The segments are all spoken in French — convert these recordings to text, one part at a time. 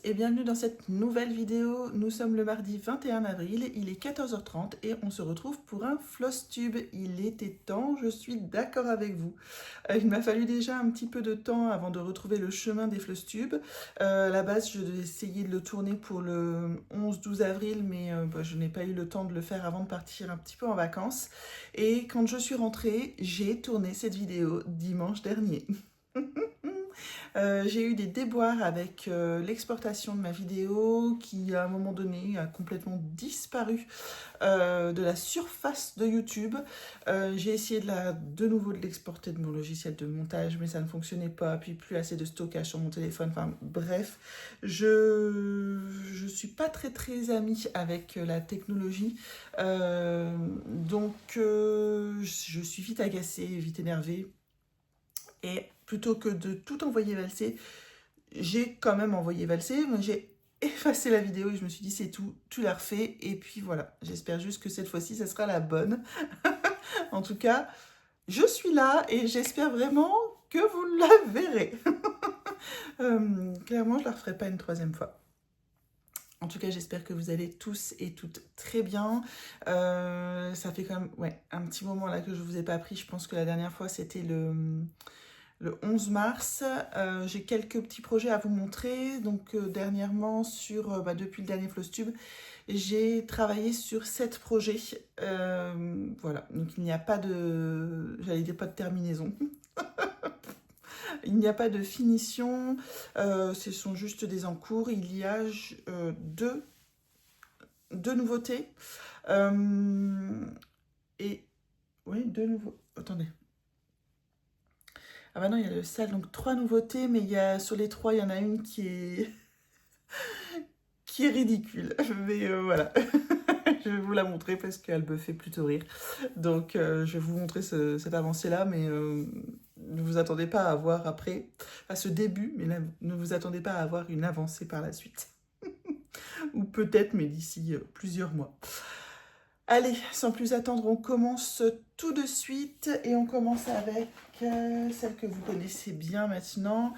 et bienvenue dans cette nouvelle vidéo. Nous sommes le mardi 21 avril, il est 14h30 et on se retrouve pour un floss tube. Il était temps, je suis d'accord avec vous. Il m'a fallu déjà un petit peu de temps avant de retrouver le chemin des floss tubes. À la base, je devais essayer de le tourner pour le 11-12 avril, mais je n'ai pas eu le temps de le faire avant de partir un petit peu en vacances. Et quand je suis rentrée, j'ai tourné cette vidéo dimanche dernier. J'ai eu des déboires avec l'exportation de ma vidéo qui à un moment donné a complètement disparu de la surface de YouTube. J'ai essayé de nouveau de l'exporter de mon logiciel de montage, mais ça ne fonctionnait pas, puis plus assez de stockage sur mon téléphone, enfin bref, je suis pas très amie avec la technologie, donc je suis vite agacée, vite énervée. Et plutôt que de tout envoyer valser, j'ai quand même envoyé valser, mais j'ai effacé la vidéo et je me suis dit c'est tout, tu l'as refait et puis voilà. J'espère juste que cette fois-ci, ça sera la bonne. En tout cas, je suis là et j'espère vraiment que vous la verrez. Clairement, je la referai pas une troisième fois. En tout cas, j'espère que vous allez tous et toutes très bien. Ça fait quand même un petit moment là que je vous ai pas pris. Je pense que la dernière fois, c'était le 11 mars. J'ai quelques petits projets à vous montrer. Donc dernièrement, depuis le dernier FlowsTube, j'ai travaillé sur 7 projets. Voilà, donc il n'y a pas de... J'allais dire pas de terminaison. Il n'y a pas de finition. Ce sont juste des encours. Il y a deux nouveautés. Et... Oui, deux nouveaux... Attendez. Ah bah non, il y a le sale, donc 3 nouveautés, mais sur les 3, il y en a une qui est, qui est ridicule. Mais voilà, je vais vous la montrer parce qu'elle me fait plutôt rire. Donc je vais vous montrer cette avancée-là, mais ne vous attendez pas à avoir après, à ce début, mais là, ne vous attendez pas à avoir une avancée par la suite. Ou peut-être, mais d'ici plusieurs mois. Allez, sans plus attendre, on commence tout de suite et on commence avec celle que vous connaissez bien maintenant.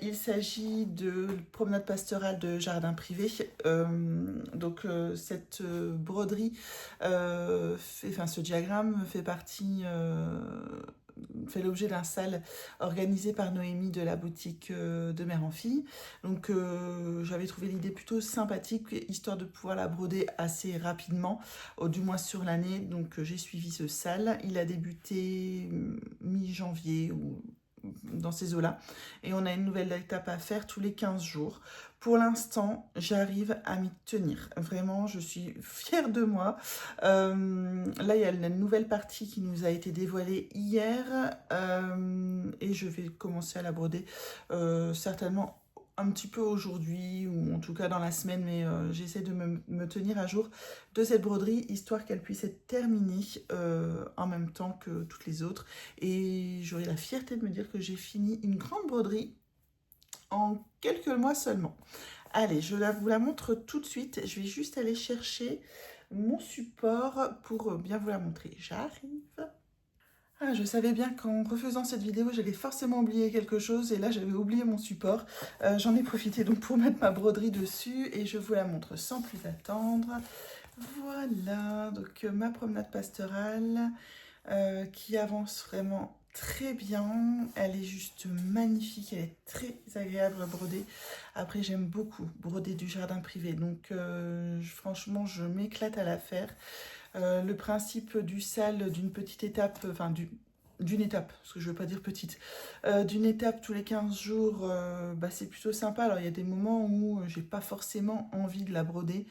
Il s'agit de promenade pastorale de jardin privé. Cette broderie, ce diagramme fait l'objet d'un sale organisé par Noémie de la boutique de Mère en Fille. Donc j'avais trouvé l'idée plutôt sympathique, histoire de pouvoir la broder assez rapidement, du moins sur l'année. Donc j'ai suivi ce sale. Il a débuté mi-janvier ou dans ces eaux-là. Et on a une nouvelle étape à faire tous les 15 jours. Pour l'instant, j'arrive à m'y tenir. Vraiment, je suis fière de moi. Là, il y a une nouvelle partie qui nous a été dévoilée hier. Et je vais commencer à la broder certainement un petit peu aujourd'hui ou en tout cas dans la semaine, mais j'essaie de me tenir à jour de cette broderie histoire qu'elle puisse être terminée en même temps que toutes les autres et j'aurai la fierté de me dire que j'ai fini une grande broderie en quelques mois seulement. Allez, vous la montre tout de suite. Je vais juste aller chercher mon support pour bien vous la montrer. J'arrive. Ah, je savais bien qu'en refaisant cette vidéo, j'allais forcément oublier quelque chose et là j'avais oublié mon support. J'en ai profité donc pour mettre ma broderie dessus et je vous la montre sans plus attendre. Voilà, donc ma promenade pastorale qui avance vraiment très bien. Elle est juste magnifique, elle est très agréable à broder. Après, j'aime beaucoup broder du jardin privé, donc franchement, je m'éclate à la faire. Le principe du sale d'une petite étape, d'une étape, parce que je ne veux pas dire petite, d'une étape tous les 15 jours, c'est plutôt sympa. Alors il y a des moments où j'ai pas forcément envie de la broder,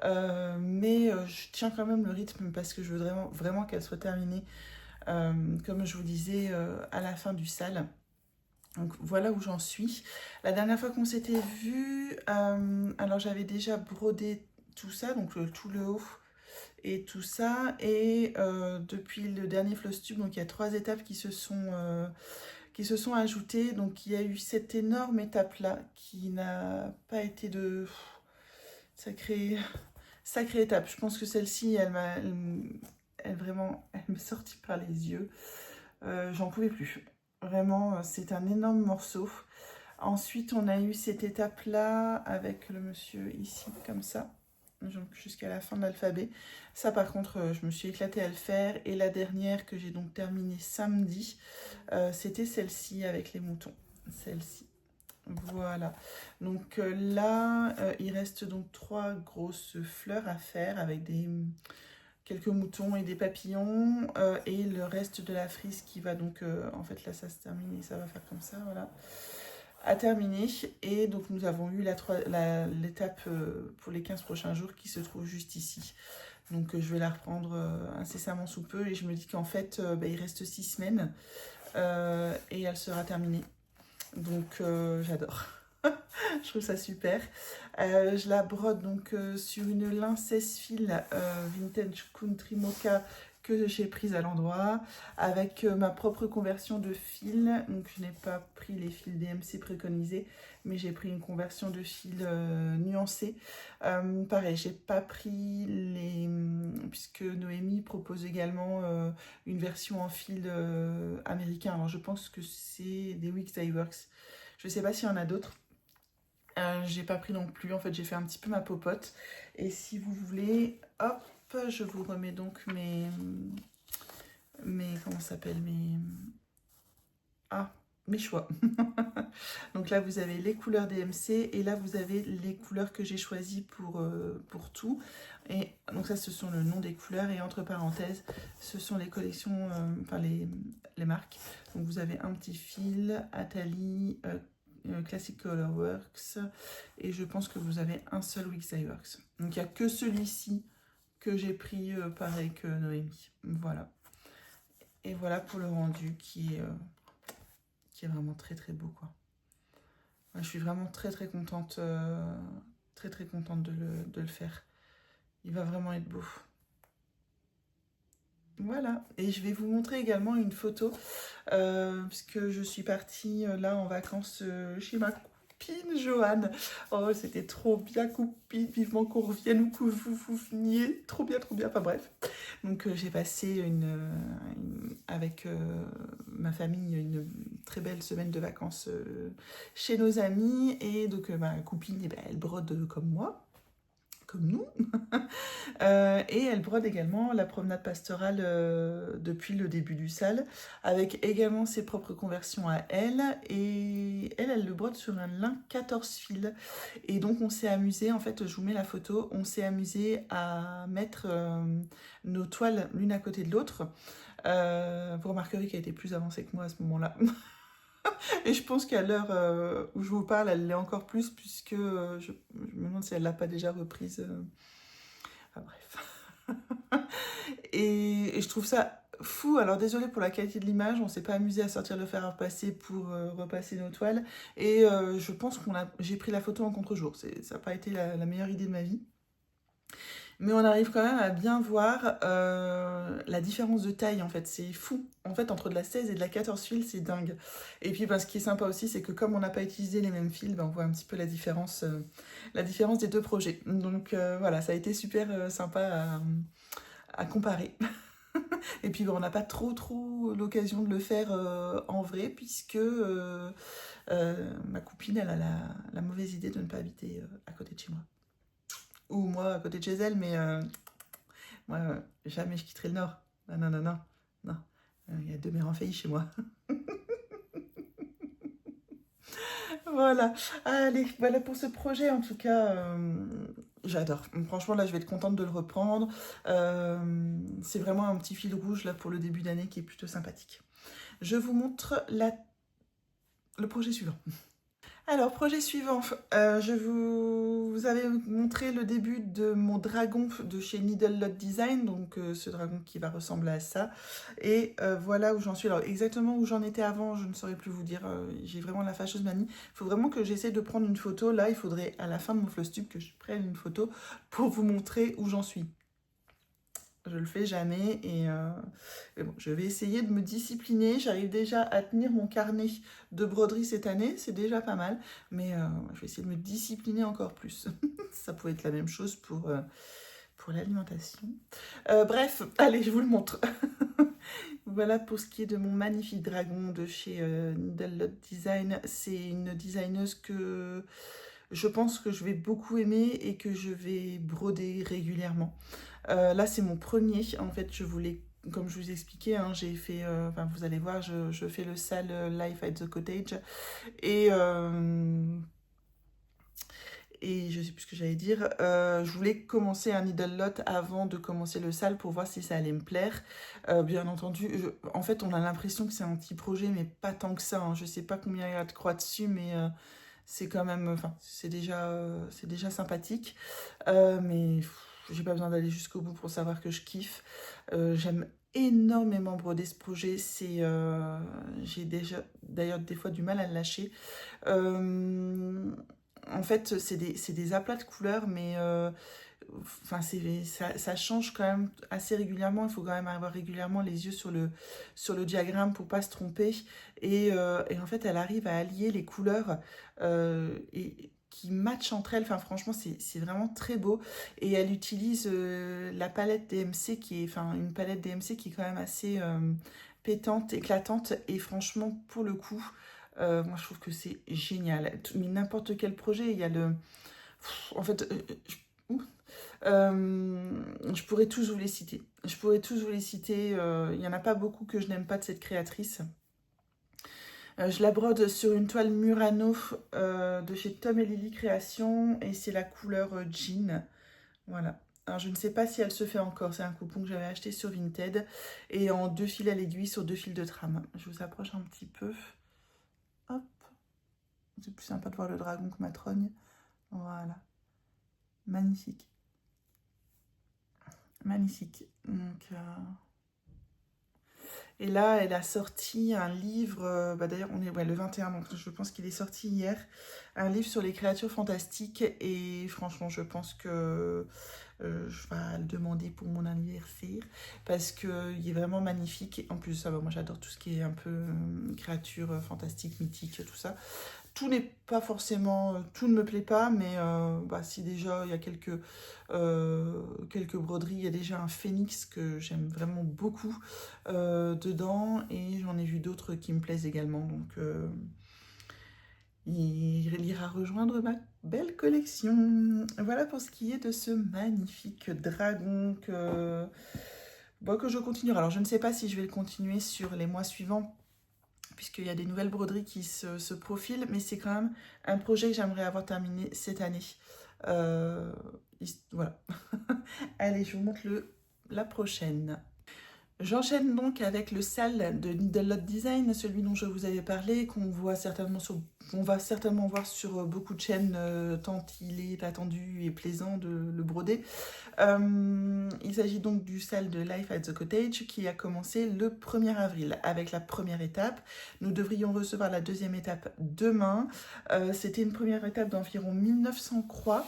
mais je tiens quand même le rythme parce que je veux vraiment qu'elle soit terminée, comme je vous disais, à la fin du sale. Donc voilà où j'en suis. La dernière fois qu'on s'était vu, alors j'avais déjà brodé tout ça, donc tout le haut et tout ça. Et depuis le dernier FlowsTube, donc il y a 3 étapes qui se sont ajoutées. Donc il y a eu cette énorme étape-là qui n'a pas été de sacrée étape. Je pense que celle-ci, elle m'est sortie par les yeux. J'en pouvais plus. Vraiment, c'est un énorme morceau. Ensuite, on a eu cette étape-là avec le monsieur ici, comme ça, donc jusqu'à la fin de l'alphabet. Ça, par contre, je me suis éclatée à le faire. Et la dernière que j'ai donc terminée samedi, c'était celle-ci avec les moutons. Celle-ci. Voilà. Donc là, il reste donc 3 grosses fleurs à faire avec quelques moutons et des papillons. Et le reste de la frise qui va donc... en fait, là, ça se termine et ça va faire comme ça, voilà. À terminer. Et donc nous avons eu l'étape pour les 15 prochains jours qui se trouve juste ici. Donc je vais la reprendre incessamment sous peu et je me dis qu'en fait il reste 6 semaines et elle sera terminée. Donc j'adore. Je trouve ça super. Je la brode donc sur une lin 16 fils vintage country mocha que j'ai prise à l'endroit avec ma propre conversion de fil. Donc je n'ai pas pris les fils DMC préconisés, mais j'ai pris une conversion de fil nuancée. Pareil, j'ai pas pris puisque Noémie propose également une version en fil américain. Alors je pense que c'est des Wix Dye Works. Je sais pas s'il y en a d'autres. J'ai pas pris non plus, en fait j'ai fait un petit peu ma popote. Et si vous voulez, hop, je vous remets donc comment ça s'appelle, mes choix. Donc là vous avez les couleurs DMC et là vous avez les couleurs que j'ai choisies pour tout. Et donc ça ce sont le nom des couleurs et entre parenthèses ce sont les collections, enfin les marques. Donc vous avez un petit fil, Atali, Classic Color Works et je pense que vous avez un seul Wix Dye Works. Donc il n'y a que celui-ci que j'ai pris pareil que Noémie. Voilà. Et voilà pour le rendu qui est vraiment très très beau quoi. Je suis vraiment très très contente très contente de le faire. Il va vraiment être beau. Voilà, et je vais vous montrer également une photo, puisque je suis partie là en vacances chez ma copine Joanne. Oh, c'était trop bien, copine, vivement qu'on revienne ou que vous veniez, trop bien, enfin bref. Donc j'ai passé avec ma famille une très belle semaine de vacances chez nos amis, et donc ma copine, elle brode comme moi. Comme nous. Et elle brode également la promenade pastorale depuis le début du SAL, avec également ses propres conversions à elle. Et elle le brode sur un lin 14 fils. Et donc on s'est amusé, en fait, je vous mets la photo, on s'est amusé à mettre nos toiles l'une à côté de l'autre. Vous remarquerez qu'elle était plus avancée que moi à ce moment-là. Et je pense qu'à l'heure où je vous parle, elle l'est encore plus, puisque je me demande si elle ne l'a pas déjà reprise. Enfin bref. Et je trouve ça fou. Alors désolée pour la qualité de l'image, on s'est pas amusé à sortir le fer à repasser pour repasser nos toiles. Et je pense j'ai pris la photo en contre-jour. Ça n'a pas été la meilleure idée de ma vie. Mais on arrive quand même à bien voir la différence de taille, en fait. C'est fou. En fait, entre de la 16 et de la 14 fils, c'est dingue. Et puis, ce qui est sympa aussi, c'est que comme on n'a pas utilisé les mêmes fils, on voit un petit peu la différence des deux projets. Donc, voilà, ça a été super sympa à comparer. Et puis, on n'a pas trop l'occasion de le faire en vrai, puisque ma copine, elle a la mauvaise idée de ne pas habiter à côté de chez moi. Ou moi à côté de chez elle, mais moi, jamais je quitterai le Nord. Non. Il y a 2 mères en failli chez moi. Voilà. Allez, voilà pour ce projet. En tout cas, j'adore. Franchement, là, je vais être contente de le reprendre. C'est vraiment un petit fil rouge là pour le début d'année qui est plutôt sympathique. Je vous montre le projet suivant. Alors, projet suivant, je vous avais montré le début de mon dragon de chez Needle Lot Design, donc ce dragon qui va ressembler à ça. Et voilà où j'en suis. Alors, exactement où j'en étais avant, je ne saurais plus vous dire. J'ai vraiment la fâcheuse manie. Il faut vraiment que j'essaie de prendre une photo. Là, il faudrait à la fin de mon Flosstube que je prenne une photo pour vous montrer où j'en suis. Je le fais jamais mais bon, je vais essayer de me discipliner. J'arrive déjà à tenir mon carnet de broderie cette année, c'est déjà pas mal. Mais je vais essayer de me discipliner encore plus. Ça pouvait être la même chose pour l'alimentation. Bref, allez, je vous le montre. Voilà pour ce qui est de mon magnifique dragon de chez Needle Lot Design. C'est une designeuse que je pense que je vais beaucoup aimer et que je vais broder régulièrement. Là, c'est mon premier. En fait, je voulais, comme je vous expliquais, hein, j'ai fait, enfin, vous allez voir, je fais le sale Life at the Cottage. Et, euh, et je sais plus ce que j'allais dire. Je voulais commencer un Needle Lot avant de commencer le sale pour voir si ça allait me plaire. Bien entendu, en fait, on a l'impression que c'est un petit projet, mais pas tant que ça, hein. Je sais pas combien il y a de croix dessus, mais c'est quand même, enfin, c'est déjà sympathique. Mais j'ai pas besoin d'aller jusqu'au bout pour savoir que je kiffe. J'aime énormément broder ce projet. J'ai déjà d'ailleurs des fois du mal à le lâcher. Euh, En fait, c'est des aplats de couleurs, mais enfin, ça change quand même assez régulièrement. Il faut quand même avoir régulièrement les yeux sur le diagramme pour pas se tromper. Et en fait, elle arrive à allier les couleurs et qui matchent entre elles. Enfin, franchement, c'est vraiment très beau. Et elle utilise la palette DMC qui est, enfin, une palette DMC qui est quand même assez pétante, éclatante. Et franchement, pour le coup, moi, je trouve que c'est génial. Mais n'importe quel projet, il y a le... En fait, je pourrais tous vous les citer. Je pourrais tous vous les citer. Il n'y en a pas beaucoup que je n'aime pas de cette créatrice. Je la brode sur une toile Murano de chez Tom et Lily Création. Et c'est la couleur jean. Voilà. Alors, je ne sais pas si elle se fait encore. C'est un coupon que j'avais acheté sur Vinted. Et en 2 fils à l'aiguille sur 2 fils de trame. Je vous approche un petit peu. Hop. C'est plus sympa de voir le dragon que ma trogne. Voilà. Magnifique. Magnifique. Donc, et là, elle a sorti un livre, bah d'ailleurs, on est ouais, le 21, donc je pense qu'il est sorti hier, un livre sur les créatures fantastiques. Et franchement, je pense que je vais le demander pour mon anniversaire parce qu'il est vraiment magnifique. Et en plus, ça va, moi j'adore tout ce qui est un peu créatures fantastiques, mythiques, tout ça. Tout n'est pas forcément, tout ne me plaît pas, mais bah, si déjà il y a quelques broderies, il y a déjà un phénix que j'aime vraiment beaucoup dedans, et j'en ai vu d'autres qui me plaisent également, donc il ira rejoindre ma belle collection. Voilà pour ce qui est de ce magnifique dragon bon, que je continuerai. Alors je ne sais pas si je vais le continuer sur les mois suivants, puisqu'il y a des nouvelles broderies qui se profilent, mais c'est quand même un projet que j'aimerais avoir terminé cette année. Voilà. Allez, je vous montre la prochaine. J'enchaîne donc avec le sale de Needle Lot Design, celui dont je vous avais parlé, qu'on va certainement voir sur beaucoup de chaînes, tant il est attendu et plaisant de le broder. Il s'agit donc du sale de Life at the Cottage qui a commencé le 1er avril avec la première étape. Nous devrions recevoir la deuxième étape demain. C'était une première étape d'environ 1900 croix.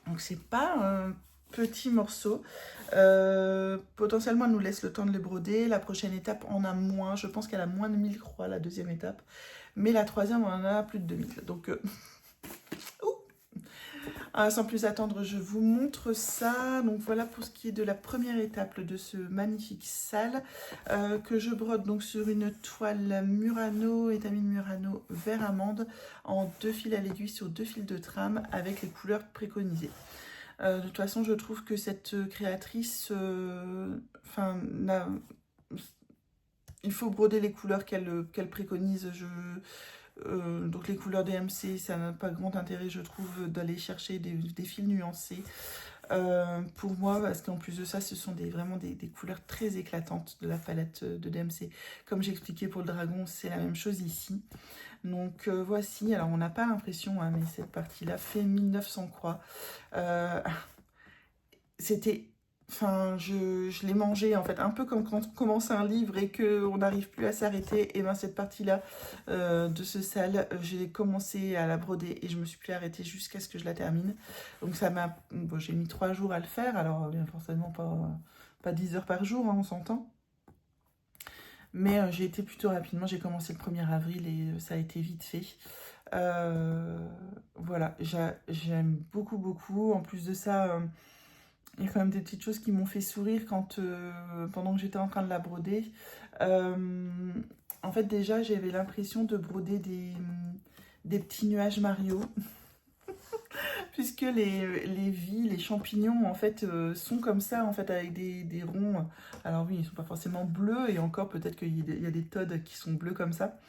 Donc c'est pas un petit morceau. Potentiellement, elle nous laisse le temps de les broder. La prochaine étape en a moins. Je pense qu'elle a moins de 1000 croix, la deuxième étape. Mais la troisième, on en a plus de 2000. Donc, sans plus attendre, je vous montre ça. Donc voilà pour ce qui est de la première étape de ce magnifique sale que je brode donc sur une toile Murano, étamine Murano vert amande en 2 fils à l'aiguille sur 2 fils de trame avec les couleurs préconisées. De toute façon, je trouve que cette créatrice, il faut broder les couleurs qu'elle préconise. Donc les couleurs DMC, ça n'a pas grand intérêt, je trouve, d'aller chercher des fils nuancés. Pour moi, parce qu'en plus de ça, ce sont vraiment des couleurs très éclatantes de la palette de DMC. Comme j'expliquais pour le dragon, c'est la même chose ici. Donc voici, alors on n'a pas l'impression, hein, mais cette partie-là fait 1900 croix. C'était... Enfin, je l'ai mangé en fait, un peu comme quand on commence un livre et qu'on n'arrive plus à s'arrêter. Et bien cette partie-là de ce sale, j'ai commencé à la broder et je me suis plus arrêtée jusqu'à ce que je la termine. Donc ça m'a... Bon, j'ai mis 3 jours à le faire, alors bien forcément pas 10 heures par jour, hein, on s'entend. Mais j'ai été plutôt rapidement, j'ai commencé le 1er avril et ça a été vite fait. Voilà, j'aime beaucoup, beaucoup. En plus de ça... Il y a quand même des petites choses qui m'ont fait sourire quand, pendant que j'étais en train de la broder. Euh, En fait, déjà, j'avais l'impression de broder des petits nuages Mario, puisque les vies, les champignons, en fait, sont comme ça, en fait, avec des ronds. Alors oui, ils sont pas forcément bleus, et encore, peut-être qu'il y a des toads qui sont bleus comme ça.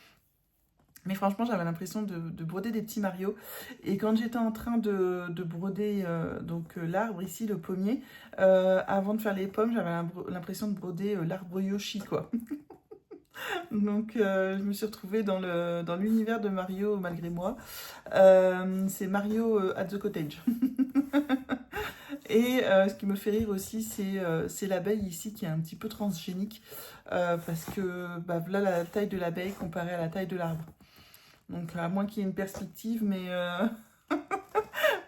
Mais franchement, j'avais l'impression de broder des petits Mario. Et quand j'étais en train de broder l'arbre ici, le pommier, avant de faire les pommes, j'avais l'impression de broder l'arbre Yoshi, quoi. Donc, je me suis retrouvée dans l'univers de Mario malgré moi. C'est Mario at the Cottage. Et ce qui me fait rire aussi, c'est l'abeille ici qui est un petit peu transgénique. Parce que bah, voilà la taille de l'abeille comparée à la taille de l'arbre. Donc, à moins qu'il y ait une perspective, mais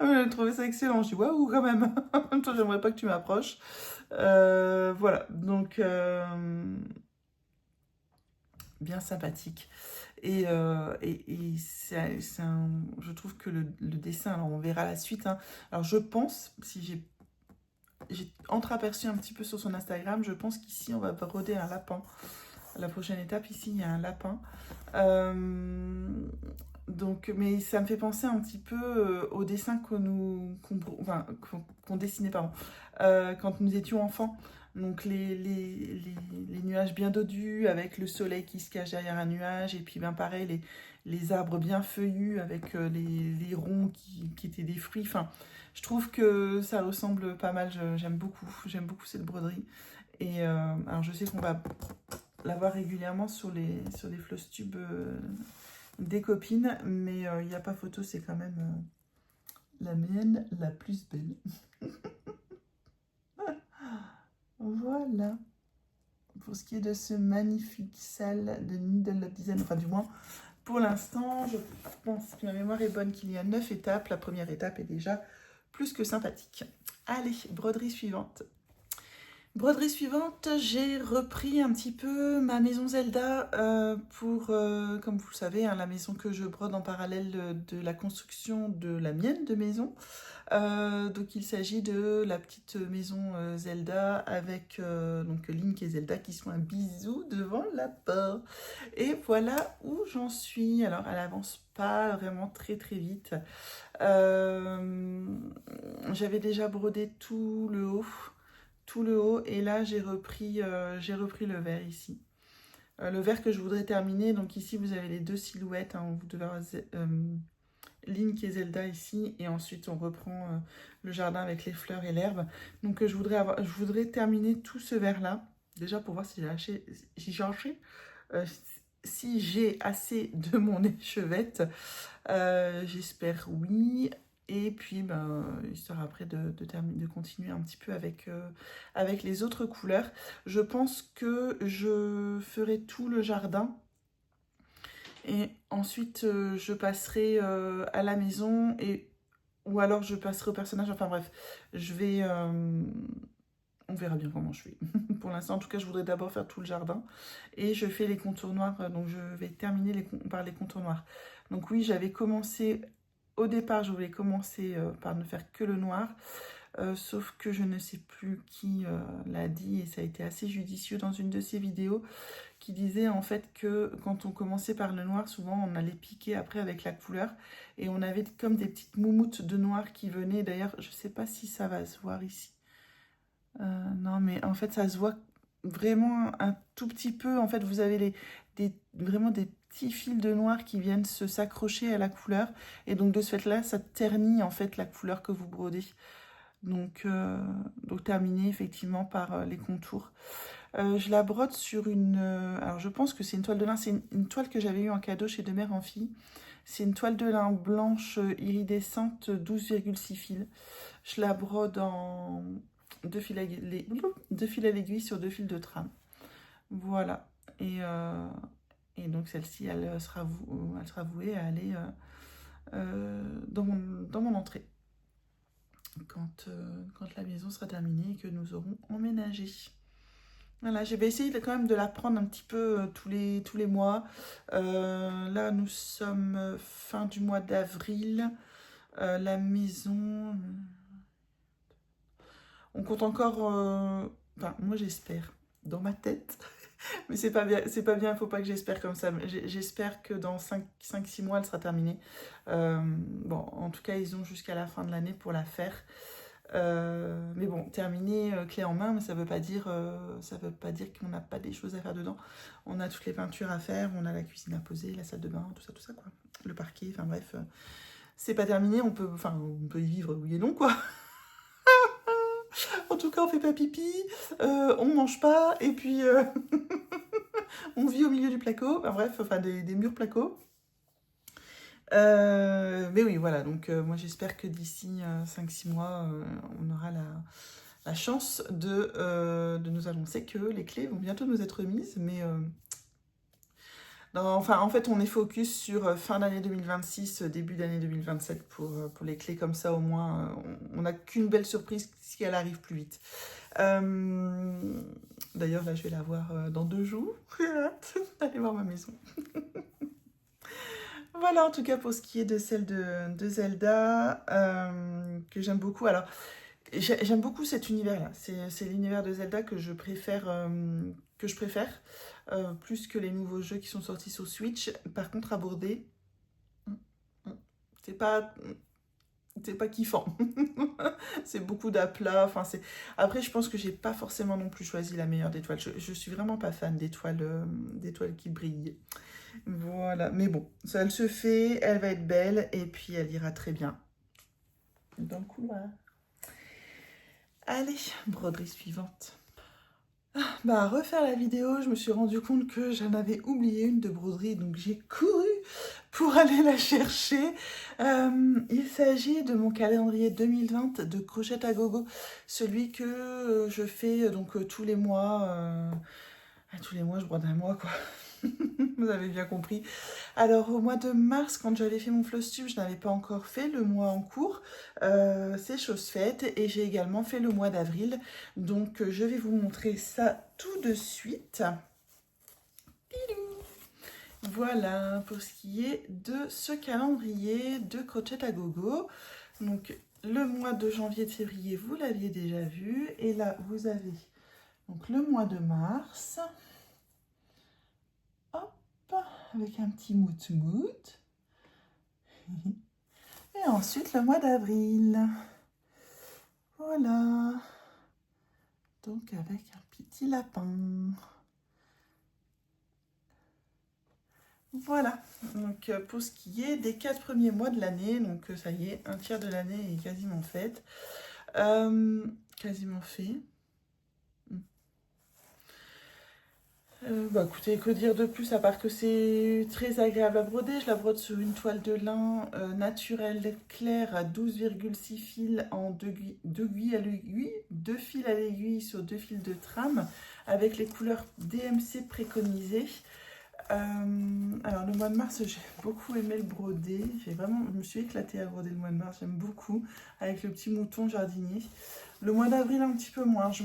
j'ai trouvé ça excellent. Je dis waouh, quand même. Toi, j'aimerais pas que tu m'approches. Voilà, donc bien sympathique. Et je trouve que le dessin, alors on verra la suite. Hein. Alors, je pense, si j'ai entreaperçu un petit peu sur son Instagram, je pense qu'ici, on va broder un lapin. La prochaine étape, ici, il y a un lapin. Donc, mais ça me fait penser un petit peu au dessin qu'on dessinait pardon, quand nous étions enfants. Donc les nuages bien dodus avec le soleil qui se cache derrière un nuage et puis ben pareil les arbres bien feuillus avec les ronds qui étaient des fruits. Enfin, je trouve que ça ressemble pas mal. J'aime beaucoup cette broderie. Et alors je sais qu'on va la voir régulièrement sur les floss tubes des copines, mais il n'y a pas photo, c'est quand même la mienne la plus belle. Voilà, pour ce qui est de ce magnifique salle de Needle Love Design, enfin du moins, pour l'instant, je pense que ma mémoire est bonne qu'il y a 9 étapes. La première étape est déjà plus que sympathique. Allez, broderie suivante. Broderie suivante, j'ai repris un petit peu ma maison Zelda pour, comme vous le savez, hein, la maison que je brode en parallèle de la construction de la mienne de maison. Donc il s'agit de la petite maison Zelda avec donc Link et Zelda qui sont un bisou devant la porte. Et voilà où j'en suis. Alors elle avance pas vraiment très très vite. J'avais déjà brodé tout le haut et là j'ai repris le vert ici. Le vert que je voudrais terminer, donc ici vous avez les deux silhouettes, hein, vous devez avoir Link et Zelda ici, et ensuite on reprend le jardin avec les fleurs et l'herbe. Donc je voudrais terminer tout ce vert là, déjà pour voir si j'ai assez de mon échevette. J'espère oui. Et puis, ben, histoire après de continuer un petit peu avec les autres couleurs. Je pense que je ferai tout le jardin. Et ensuite, je passerai à la maison. Ou alors, je passerai au personnage. Enfin bref, je vais... on verra bien comment je fais. Pour l'instant, en tout cas, je voudrais d'abord faire tout le jardin. Et je fais les contours noirs. Donc, je vais terminer par les contours noirs. Donc oui, j'avais commencé... Au départ, je voulais commencer par ne faire que le noir, sauf que je ne sais plus qui l'a dit, et ça a été assez judicieux dans une de ses vidéos, qui disait en fait que quand on commençait par le noir, souvent on allait piquer après avec la couleur, et on avait comme des petites moumoutes de noir qui venaient. D'ailleurs, je ne sais pas si ça va se voir ici. Non, mais en fait, ça se voit vraiment un tout petit peu. En fait, vous avez vraiment des petits fils de noir qui viennent s'accrocher à la couleur. Et donc, de ce fait-là, ça ternit en fait la couleur que vous brodez. Donc terminé effectivement par les contours. Je la brode sur alors, je pense que c'est une toile de lin. C'est une toile que j'avais eue en cadeau chez De Mère en Fille. C'est une toile de lin blanche iridescente, 12,6 fils. Je la brode en 2 fils à l'aiguille sur 2 fils de trame. Voilà. Et donc celle-ci, elle sera vouée à aller dans mon entrée. Quand la maison sera terminée et que nous aurons emménagé. Voilà, je vais essayer quand même de la prendre un petit peu tous les mois. Là, nous sommes fin du mois d'avril. La maison... On compte encore, enfin moi j'espère, dans ma tête, mais c'est pas bien, il faut pas que j'espère comme ça. J'espère que dans 5-6 mois, elle sera terminée. Bon, en tout cas, ils ont jusqu'à la fin de l'année pour la faire. Mais bon, terminée, clé en main, mais ça veut pas dire qu'on n'a pas des choses à faire dedans. On a toutes les peintures à faire, on a la cuisine à poser, la salle de bain, tout ça, quoi. Le parquet, enfin bref, c'est pas terminé, on peut y vivre, oui et non, quoi. En tout cas, on fait pas pipi, on mange pas, et puis on vit au milieu du placo, enfin bref, enfin des murs placo. Mais oui, voilà, donc moi j'espère que d'ici 5-6 mois, on aura la chance de nous annoncer que les clés vont bientôt nous être remises, mais non, enfin en fait on est focus sur fin d'année 2026, début d'année 2027 pour les clés, comme ça au moins on n'a qu'une belle surprise si elle arrive plus vite. D'ailleurs là je vais la voir dans 2 jours, j'ai hâte d'aller voir ma maison. Voilà, en tout cas pour ce qui est de celle de Zelda, que j'aime beaucoup. Alors, j'aime beaucoup cet univers-là. C'est l'univers de Zelda que je préfère, plus que les nouveaux jeux qui sont sortis sur Switch. Par contre, aborder, mm, mm, c'est pas, c'est pas kiffant. C'est beaucoup d'aplats. Enfin, Après, je pense que j'ai pas forcément non plus choisi la meilleure des toiles. Je suis vraiment pas fan des toiles qui brillent. Voilà, mais bon, ça elle se fait, elle va être belle et puis elle ira très bien dans le couloir. Allez, broderie suivante. Bah, à refaire la vidéo, je me suis rendu compte que j'en avais oublié une de broderie, donc j'ai couru pour aller la chercher. Il s'agit de mon calendrier 2020 de Crochet à Gogo, celui que je fais tous les mois. Tous les mois, je brode un mois, quoi. Vous avez bien compris. Alors, au mois de mars, quand j'avais fait mon floss tube, je n'avais pas encore fait le mois en cours. C'est chose faite. Et j'ai également fait le mois d'avril. Donc, je vais vous montrer ça tout de suite. Voilà pour ce qui est de ce calendrier de Crochet à Gogo. Donc, le mois de janvier et de février, vous l'aviez déjà vu. Et là, vous avez donc le mois de mars. Hop, avec un petit mout-mout. Et ensuite le mois d'avril. Voilà. Donc avec un petit lapin. Voilà. Donc pour ce qui est des 4 premiers mois de l'année, donc ça y est, un tiers de l'année est quasiment faite. Quasiment fait. Bah écoutez, que dire de plus à part que c'est très agréable à broder. Je la brode sur une toile de lin naturelle claire à 12,6 fils en 2 aiguilles à l'aiguille, 2 fils à l'aiguille sur 2 fils de trame avec les couleurs DMC préconisées. Alors le mois de mars, j'ai beaucoup aimé le broder. Je me suis éclatée à broder le mois de mars, j'aime beaucoup, avec le petit mouton jardinier. Le mois d'avril un petit peu moins, je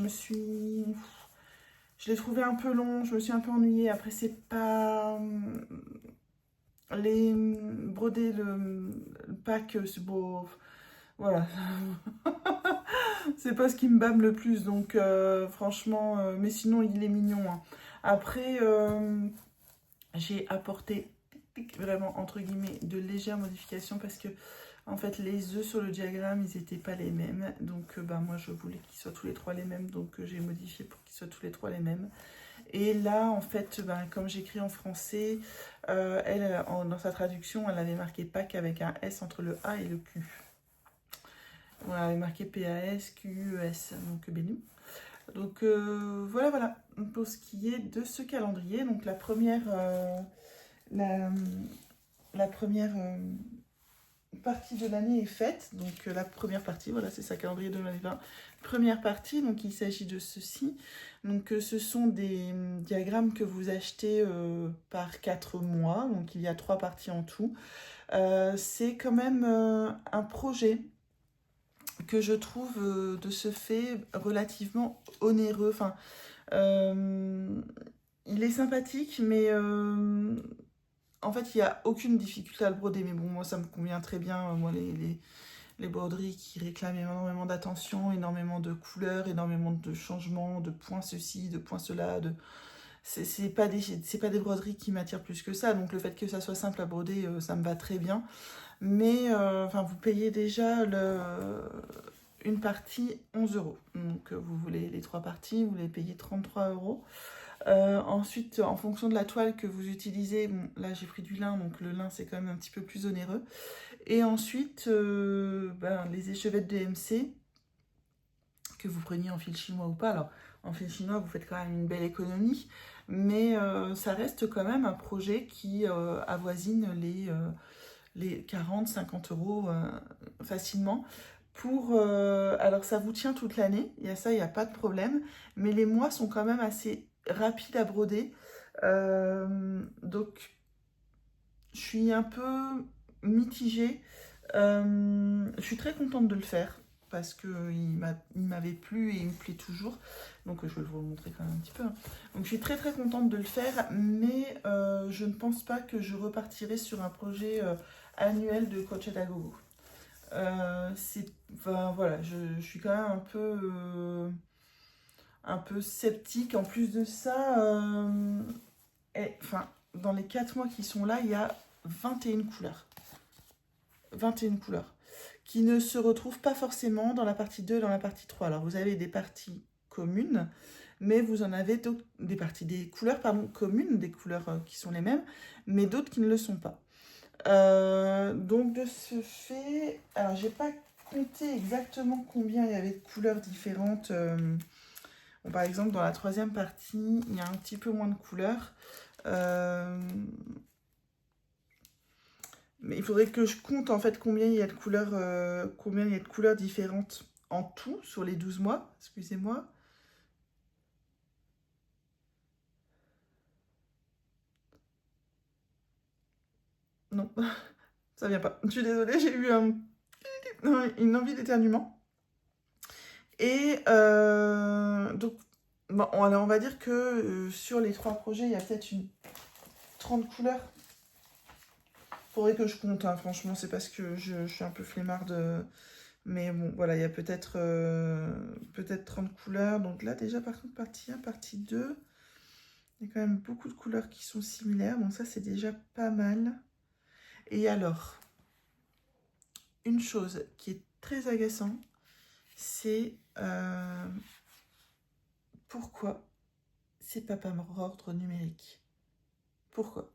l'ai trouvé un peu long, je me suis un peu ennuyée. Après, c'est pas. Broder le pack, c'est beau. Voilà. C'est pas ce qui me bâme le plus. Donc, franchement. Mais sinon, il est mignon, hein. Après, j'ai apporté vraiment, entre guillemets, de légères modifications parce que. En fait, les œufs sur le diagramme, ils n'étaient pas les mêmes. Donc, moi, je voulais qu'ils soient tous les 3 les mêmes. Donc, j'ai modifié pour qu'ils soient tous les 3 les mêmes. Et là, en fait, comme j'écris en français, dans sa traduction, elle avait marqué Pâques avec un S entre le A et le Q. Voilà, elle avait marqué P-A-S-Q-E-S, donc béni. Donc voilà, pour ce qui est de ce calendrier. Donc la première partie de l'année est faite. Donc la première partie, voilà, c'est ça, calendrier 2020. Première partie, donc il s'agit de ceci. Donc ce sont des diagrammes que vous achetez par 4 mois. Donc il y a 3 parties en tout. C'est quand même un projet que je trouve de ce fait relativement onéreux. Enfin, il est sympathique, mais en fait, il n'y a aucune difficulté à le broder. Mais bon, moi, ça me convient très bien. Moi, les les broderies qui réclament énormément d'attention, énormément de couleurs, énormément de changements, de points ceci, de points cela, c'est pas des broderies qui m'attirent plus que ça, donc le fait que ça soit simple à broder, ça me va très bien. Mais enfin, vous payez déjà une partie 11 euros. Donc vous voulez les 3 parties, vous les payez 33 euros. Ensuite, en fonction de la toile que vous utilisez, bon, là j'ai pris du lin, donc le lin c'est quand même un petit peu plus onéreux. Et ensuite, les échevettes DMC, que vous preniez en fil chinois ou pas. Alors, en fil chinois, vous faites quand même une belle économie, mais ça reste quand même un projet qui avoisine les 40-50 euros facilement. Alors, ça vous tient toute l'année, il n'y a pas de problème, mais les mois sont quand même assez rapides à broder. Donc, je suis un peu mitigée. Je suis très contente de le faire parce qu'il m'avait plu et il me plaît toujours. Donc je vais vous le montrer quand même un petit peu. Donc je suis très très contente de le faire, mais je ne pense pas que je repartirai sur un projet annuel de crochet à gogo. Voilà, je suis quand même un peu sceptique. En plus de ça, dans les 4 mois qui sont là, il y a 21 couleurs. 21 couleurs qui ne se retrouvent pas forcément dans la partie 2 et dans la partie 3. Alors vous avez des parties communes, mais vous en avez des couleurs communes, des couleurs qui sont les mêmes, mais d'autres qui ne le sont pas. Donc de ce fait, alors j'ai pas compté exactement combien il y avait de couleurs différentes. Bon, par exemple, dans la 3e partie, il y a un petit peu moins de couleurs. Mais il faudrait que je compte en fait combien il y a de couleurs différentes en tout sur les 12 mois. Excusez-moi. Non, ça vient pas. Je suis désolée, j'ai eu une envie d'éternuement. Et donc, bon, on va dire que sur les 3 projets, il y a peut-être 30 couleurs. Faudrait que je compte, hein. Franchement, c'est parce que je suis un peu flemmarde. Mais bon, voilà, il y a peut-être 30 couleurs. Donc là, déjà, par contre, partie 1, partie 2, il y a quand même beaucoup de couleurs qui sont similaires. Donc ça, c'est déjà pas mal. Et alors, une chose qui est très agaçante, c'est pourquoi c'est pas par ordre numérique. Pourquoi?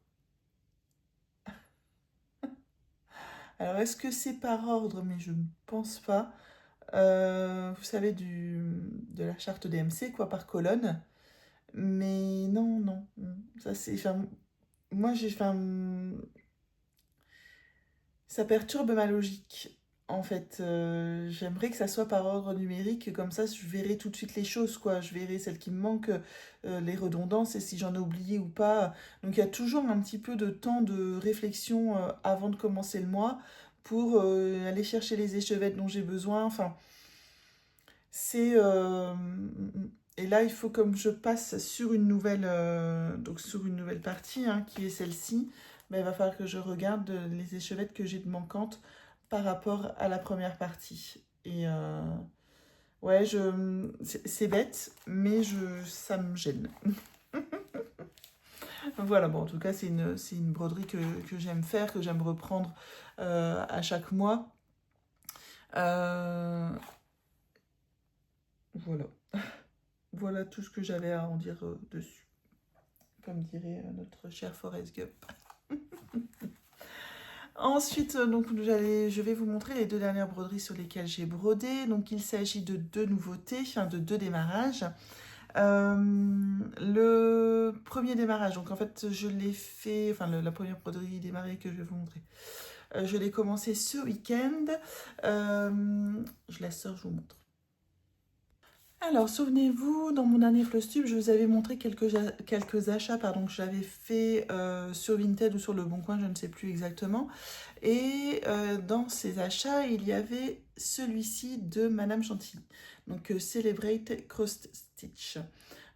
Alors, est-ce que c'est par ordre? Mais je ne pense pas. Vous savez, de la charte DMC, quoi, par colonne. Mais non, non. Ça, c'est... Moi, ça perturbe ma logique. En fait, j'aimerais que ça soit par ordre numérique, comme ça je verrai tout de suite les choses, quoi. Je verrai celles qui me manquent, les redondances et si j'en ai oublié ou pas. Donc il y a toujours un petit peu de temps de réflexion avant de commencer le mois pour aller chercher les échevettes dont j'ai besoin. Enfin, c'est... Et là, il faut comme je passe sur une nouvelle partie, hein, qui est celle-ci, il va falloir que je regarde les échevettes que j'ai de manquantes par rapport à la première partie. Et ouais, c'est bête, mais ça me gêne. Voilà, bon, en tout cas, c'est une broderie que j'aime faire, que j'aime reprendre à chaque mois. Voilà. Voilà tout ce que j'avais à en dire dessus. Comme dirait notre cher Forrest Gump. Ensuite, donc, je vais vous montrer les 2 dernières broderies sur lesquelles j'ai brodé. Donc, il s'agit de 2 nouveautés, de 2 démarrages. Le premier démarrage, donc en fait, je l'ai fait, la première broderie démarrée que je vais vous montrer. Je l'ai commencé ce week-end. Je la sors, je vous montre. Alors, souvenez-vous, dans mon dernier Flosstube, je vous avais montré quelques achats que j'avais fait sur Vinted ou sur Le Bon Coin, je ne sais plus exactement. Et dans ces achats, il y avait celui-ci de Madame Chantilly. Donc, Celebrate Cross Stitch.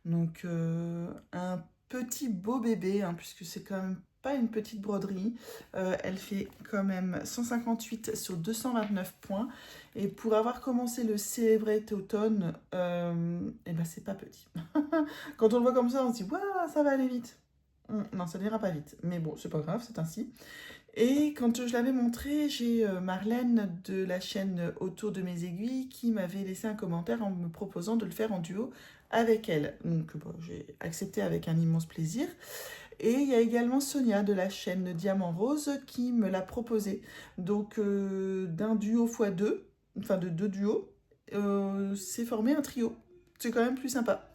Donc, un petit beau bébé, hein, puisque c'est quand même pas une petite broderie. Elle fait quand même 158 sur 229 points. Et pour avoir commencé le Celebrate Automne, et ben c'est pas petit. Quand on le voit comme ça, on se dit, waouh, ça va aller vite. Non, ça n'ira pas vite. Mais bon, c'est pas grave, c'est ainsi. Et quand je l'avais montré, j'ai Marlène de la chaîne Autour de mes aiguilles qui m'avait laissé un commentaire en me proposant de le faire en duo avec elle. Donc bon, j'ai accepté avec un immense plaisir. Et il y a également Sonia de la chaîne Diamant Rose qui me l'a proposé. Donc d'un duo x2, enfin de deux duos, c'est formé un trio. C'est quand même plus sympa.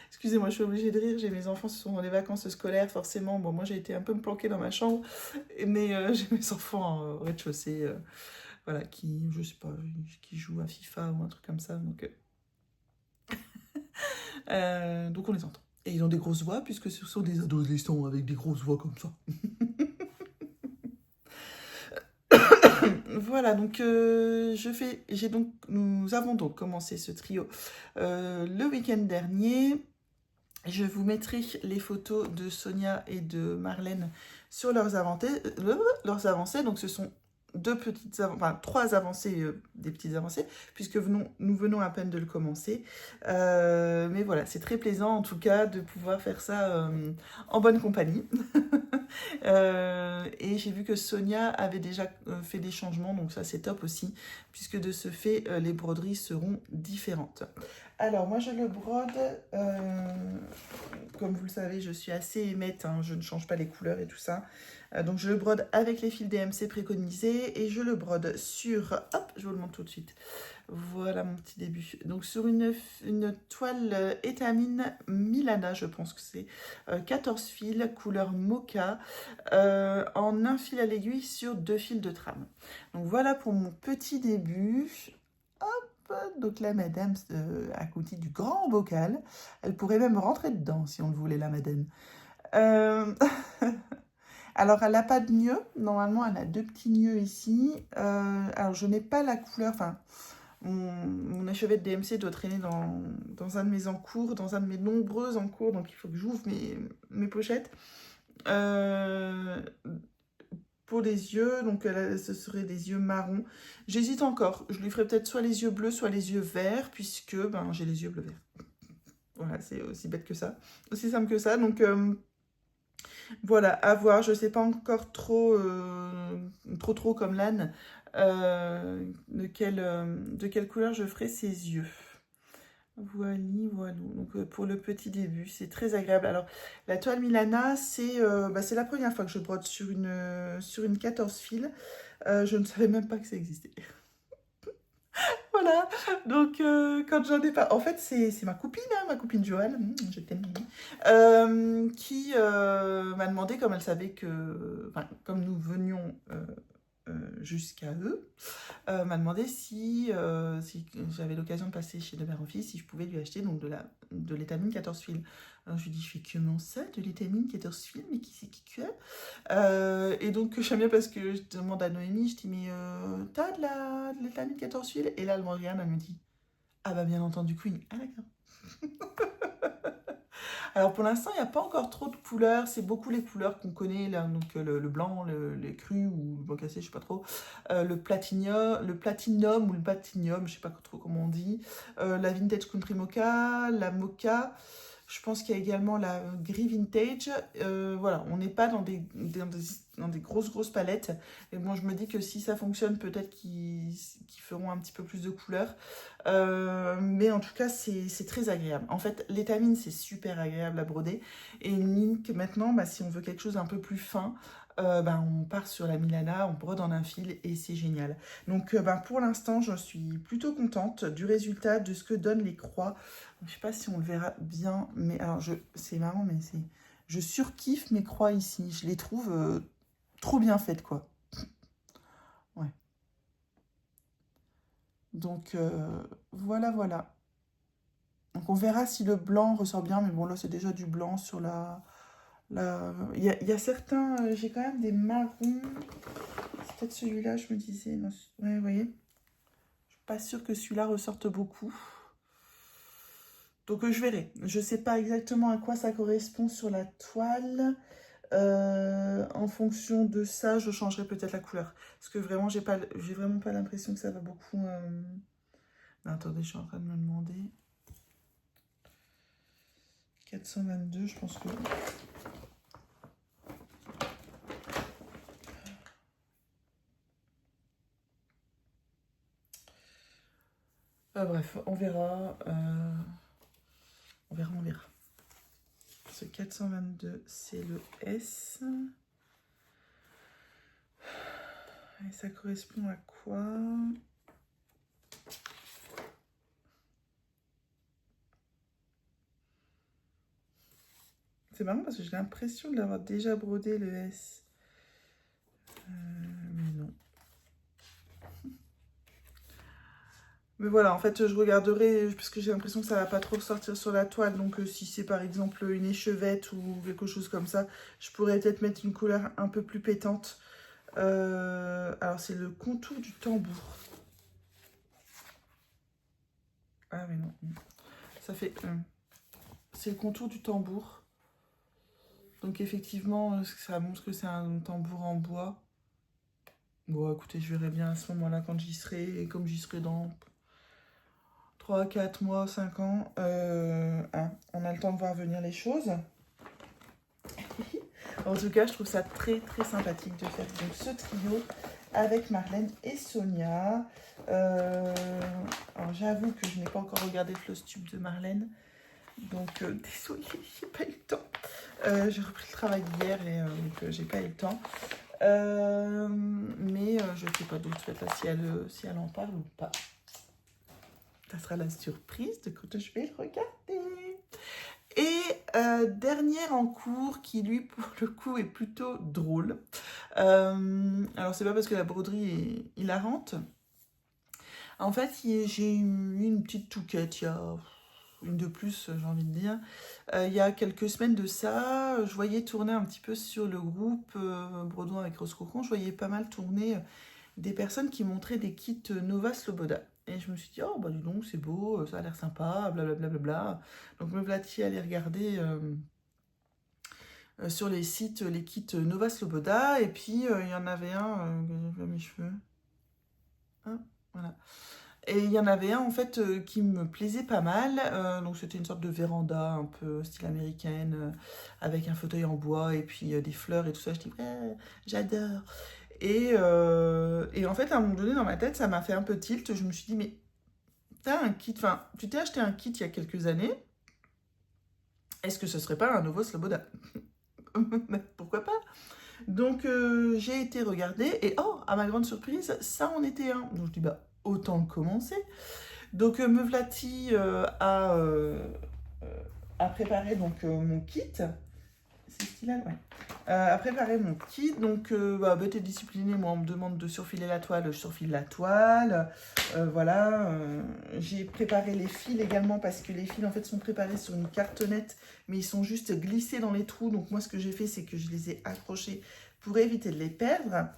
Excusez-moi, je suis obligée de rire, j'ai mes enfants, ce sont dans les vacances scolaires, forcément. Bon, moi j'ai été un peu me planquer dans ma chambre, mais j'ai mes enfants au rez-de-chaussée, voilà, qui, je sais pas, qui jouent à FIFA ou un truc comme ça. Donc on les entend. Et ils ont des grosses voix, puisque ce sont des adolescents avec des grosses voix comme ça. Voilà, donc nous avons donc commencé ce trio le week-end dernier. Je vous mettrai les photos de Sonia et de Marlène sur leurs avancées. Donc ce sont trois avancées, des petites avancées, puisque nous venons à peine de le commencer. Mais voilà, c'est très plaisant en tout cas de pouvoir faire ça en bonne compagnie. Et j'ai vu que Sonia avait déjà fait des changements, donc ça c'est top aussi, puisque de ce fait, les broderies seront différentes. Alors moi je le brode, comme vous le savez, je suis assez émette, hein, je ne change pas les couleurs et tout ça. Donc je le brode avec les fils DMC préconisés et je le brode sur, hop, je vous le montre tout de suite. Voilà mon petit début. Donc sur une toile étamine Milana, je pense que c'est 14 fils, couleur mocha, en un fil à l'aiguille sur 2 fils de trame. Donc voilà pour mon petit début. Donc la madame a côté du grand bocal. Elle pourrait même rentrer dedans si on le voulait, la madame. Alors, elle n'a pas de nœud. Normalement, elle a 2 petits nœuds ici. Alors, je n'ai pas la couleur. Enfin, mon achevé de DMC doit traîner dans un de mes encours, dans un de mes nombreux encours. Donc, il faut que j'ouvre mes pochettes. Pour les yeux, donc ce serait des yeux marrons. J'hésite encore. Je lui ferai peut-être soit les yeux bleus, soit les yeux verts, puisque j'ai les yeux bleu-vert. Voilà, c'est aussi bête que ça. Aussi simple que ça. Donc voilà, à voir. Je ne sais pas encore trop comme l'âne de quelle couleur je ferai ses yeux. Voilà. Donc pour le petit début, c'est très agréable. Alors la toile Milana, c'est la première fois que je brode sur une 14 fils. Je ne savais même pas que ça existait. Voilà, donc quand j'en ai pas... En fait, c'est ma copine, hein, ma copine Joanne, je t'aime, qui m'a demandé, comme elle savait que... Enfin, comme nous venions jusqu'à eux, m'a demandé si j'avais l'occasion de passer chez De Mère en Fille, si je pouvais lui acheter donc de l'étamine 14 fils. Alors je lui dis, je fais comment ça, de l'étamine 14 fils, mais qui c'est qui que et donc j'aime bien parce que je demande à Noémie, je dis, mais t'as de l'étamine 14 fils? Et là elle me regarde, elle me dit, ah bah bien entendu Queen. Ah d'accord. Alors pour l'instant, il n'y a pas encore trop de couleurs. C'est beaucoup les couleurs qu'on connaît, là, donc le blanc, les crus ou le blanc cassé, je sais pas trop. Le platinum ou le platinium, je sais pas trop comment on dit. La vintage country mocha, la mocha. Je pense qu'il y a également la gris vintage. Voilà, on n'est pas dans des grosses palettes. Et bon, je me dis que si ça fonctionne, peut-être qu'ils feront un petit peu plus de couleurs. Mais en tout cas, c'est très agréable. En fait, l'étamine, c'est super agréable à broder. Et une ligne que maintenant, si on veut quelque chose un peu plus fin, on part sur la Milana, on brode en un fil et c'est génial. Donc pour l'instant, je suis plutôt contente du résultat, de ce que donnent les croix. Je ne sais pas si on le verra bien, mais alors c'est marrant, mais je surkiffe mes croix ici. Je les trouve trop bien faites, quoi. Ouais. Donc voilà. Donc on verra si le blanc ressort bien, mais bon là c'est déjà du blanc sur la... Il y a certains, j'ai quand même des marrons. C'est peut-être celui-là, je me disais. Non, ouais, vous voyez. Je suis pas sûre que celui-là ressorte beaucoup. Donc je verrai. Je sais pas exactement à quoi ça correspond sur la toile. En fonction de ça, je changerai peut-être la couleur. Parce que vraiment, j'ai vraiment pas l'impression que ça va beaucoup... Non, attendez, je suis en train de me demander. 422, je pense que... bref, on verra. On verra, on verra. Ce 422, c'est le S. Et ça correspond à quoi? C'est marrant parce que j'ai l'impression de l'avoir déjà brodé le S. Mais non. Mais voilà, en fait, je regarderai, parce que j'ai l'impression que ça va pas trop sortir sur la toile. Donc, si c'est par exemple une échevette ou quelque chose comme ça, je pourrais peut-être mettre une couleur un peu plus pétante. Alors, c'est le contour du tambour. Ah, mais non. Ça fait... c'est le contour du tambour. Donc, effectivement, ça montre que c'est un tambour en bois. Bon, écoutez, je verrai bien à ce moment-là quand j'y serai. Et comme j'y serai dans 3, 4 mois, 5 ans, on a le temps de voir venir les choses. En tout cas, je trouve ça très, très sympathique de faire donc, ce trio avec Marlène et Sonia. Alors, j'avoue que je n'ai pas encore regardé le Flostube de Marlène. Donc, désolée, j'ai pas eu le temps. J'ai repris le travail hier et donc j'ai pas eu le temps. Mais je ne sais pas d'autre fait si elle en parle ou pas. Ça sera la surprise de quand je vais le regarder. Et dernière en cours qui lui pour le coup est plutôt drôle. Alors c'est pas parce que la broderie est hilarante. En fait j'ai eu une petite touquette il y a une de plus j'ai envie de dire. Il y a quelques semaines de ça, je voyais tourner un petit peu sur le groupe Brodouin avec Rose Cocon, je voyais pas mal tourner des personnes qui montraient des kits Nova Sloboda. Et je me suis dit, oh bah dis donc, c'est beau, ça a l'air sympa, blablabla. Bla, bla, bla. Donc me voilà-t-il aller regarder sur les sites les kits Nova Sloboda. Et puis il y en avait un, j'ai fait mes cheveux. Ah, voilà. Et il y en avait un en fait qui me plaisait pas mal. Donc c'était une sorte de véranda un peu style américaine, avec un fauteuil en bois et puis des fleurs et tout ça. Je dis, ouais, j'adore. Et en fait, à un moment donné, dans ma tête, ça m'a fait un peu tilt. Je me suis dit, mais t'as un kit, enfin, tu t'es acheté un kit il y a quelques années. Est-ce que ce serait pas un nouveau Sloboda? Pourquoi pas? Donc, j'ai été regarder et oh, à ma grande surprise, ça en était un. Donc, je dis, bah, autant commencer. Donc, me vlati à préparer donc, mon kit. C'est ce qu'il a, ouais. À préparer mon kit, donc bête et disciplinée, moi on me demande de surfiler la toile, je surfile la toile, voilà, j'ai préparé les fils également parce que les fils en fait sont préparés sur une cartonnette mais ils sont juste glissés dans les trous, donc moi ce que j'ai fait c'est que je les ai accrochés pour éviter de les perdre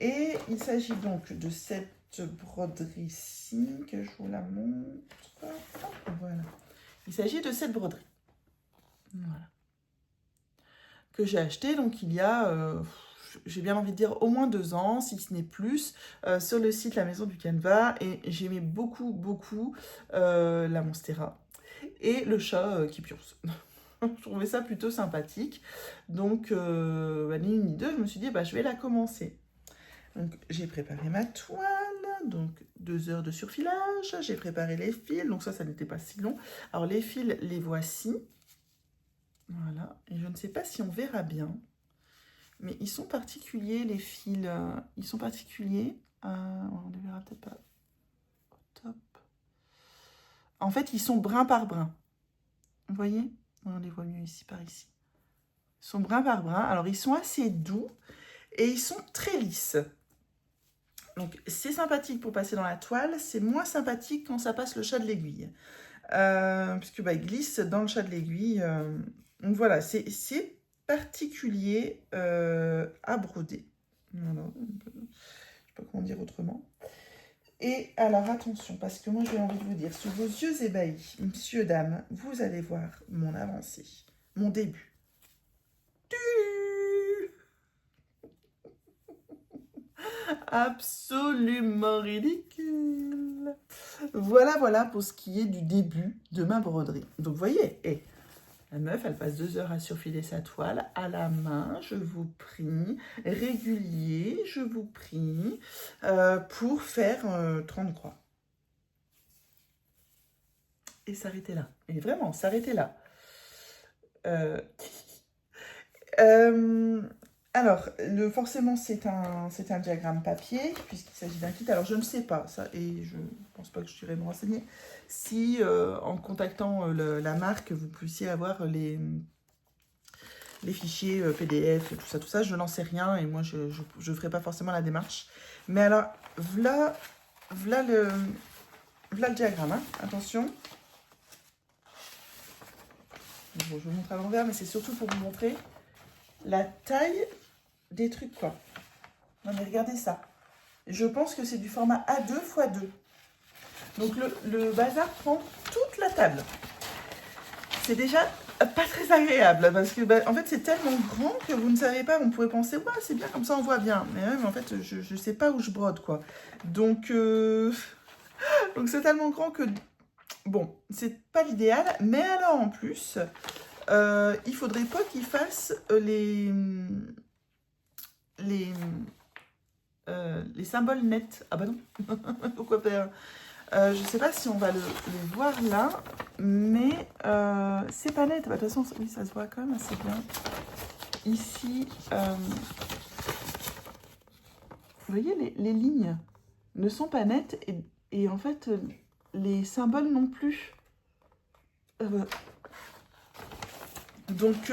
et il s'agit donc de cette broderie-ci que je vous la montre, voilà, il s'agit de cette broderie, voilà, que j'ai acheté, donc il y a, j'ai bien envie de dire, au moins 2 ans, si ce n'est plus, sur le site La Maison du Canevas, et j'aimais beaucoup, beaucoup la Monstera et le chat qui pionce. Je trouvais ça plutôt sympathique, donc ni une ni deux, je me suis dit, bah, je vais la commencer. Donc j'ai préparé ma toile, donc 2 heures de surfilage, j'ai préparé les fils, donc ça n'était pas si long. Alors les fils, les voici. Voilà, et je ne sais pas si on verra bien, mais ils sont particuliers, les fils, ils sont particuliers, on les verra peut-être pas au top. En fait, ils sont brin par brin, vous voyez? On les voit mieux ici, par ici. Ils sont brin par brin, alors ils sont assez doux, et ils sont très lisses. Donc c'est sympathique pour passer dans la toile, c'est moins sympathique quand ça passe le chat de l'aiguille. Puisque bah, il glisse dans le chat de l'aiguille, donc voilà, c'est particulier à broder. Voilà. Je ne sais pas comment dire autrement. Et alors attention, parce que moi j'ai envie de vous dire, sous vos yeux ébahis, messieurs, dames, vous allez voir mon avancée, mon début. Absolument ridicule. Voilà, voilà pour ce qui est du début de ma broderie. Donc, vous voyez, la meuf, elle passe 2 heures à surfiler sa toile à la main, je vous prie, régulier, je vous prie, pour faire 30 croix. Et s'arrêter là. Et vraiment, s'arrêter là. Euh, euh, alors, forcément, c'est un diagramme papier, puisqu'il s'agit d'un kit. Alors, je ne sais pas, ça, et je ne pense pas que je dirais me renseigner, si en contactant la marque, vous puissiez avoir les fichiers PDF, tout ça, je n'en sais rien, et moi, je ne ferai pas forcément la démarche. Mais alors, voilà le diagramme, hein. Attention. Bon, je vous montre à l'envers, mais c'est surtout pour vous montrer la taille des trucs, quoi. Non, mais regardez ça. Je pense que c'est du format A2 x 2. Donc, le bazar prend toute la table. C'est déjà pas très agréable, parce que, en fait, c'est tellement grand que vous ne savez pas, on pourrait penser, ouais, c'est bien, comme ça, on voit bien. Mais en fait, je ne sais pas où je brode, quoi. Donc, donc c'est tellement grand que, bon, c'est pas l'idéal. Mais alors, en plus... il faudrait pas qu'il fasse les symboles nets. Ah bah non, pourquoi faire? Je sais pas si on va le voir là, mais c'est pas net. Bah, de toute façon, oui, ça se voit quand même assez bien. Ici, vous voyez, les lignes ne sont pas nettes et en fait, les symboles non plus. Donc,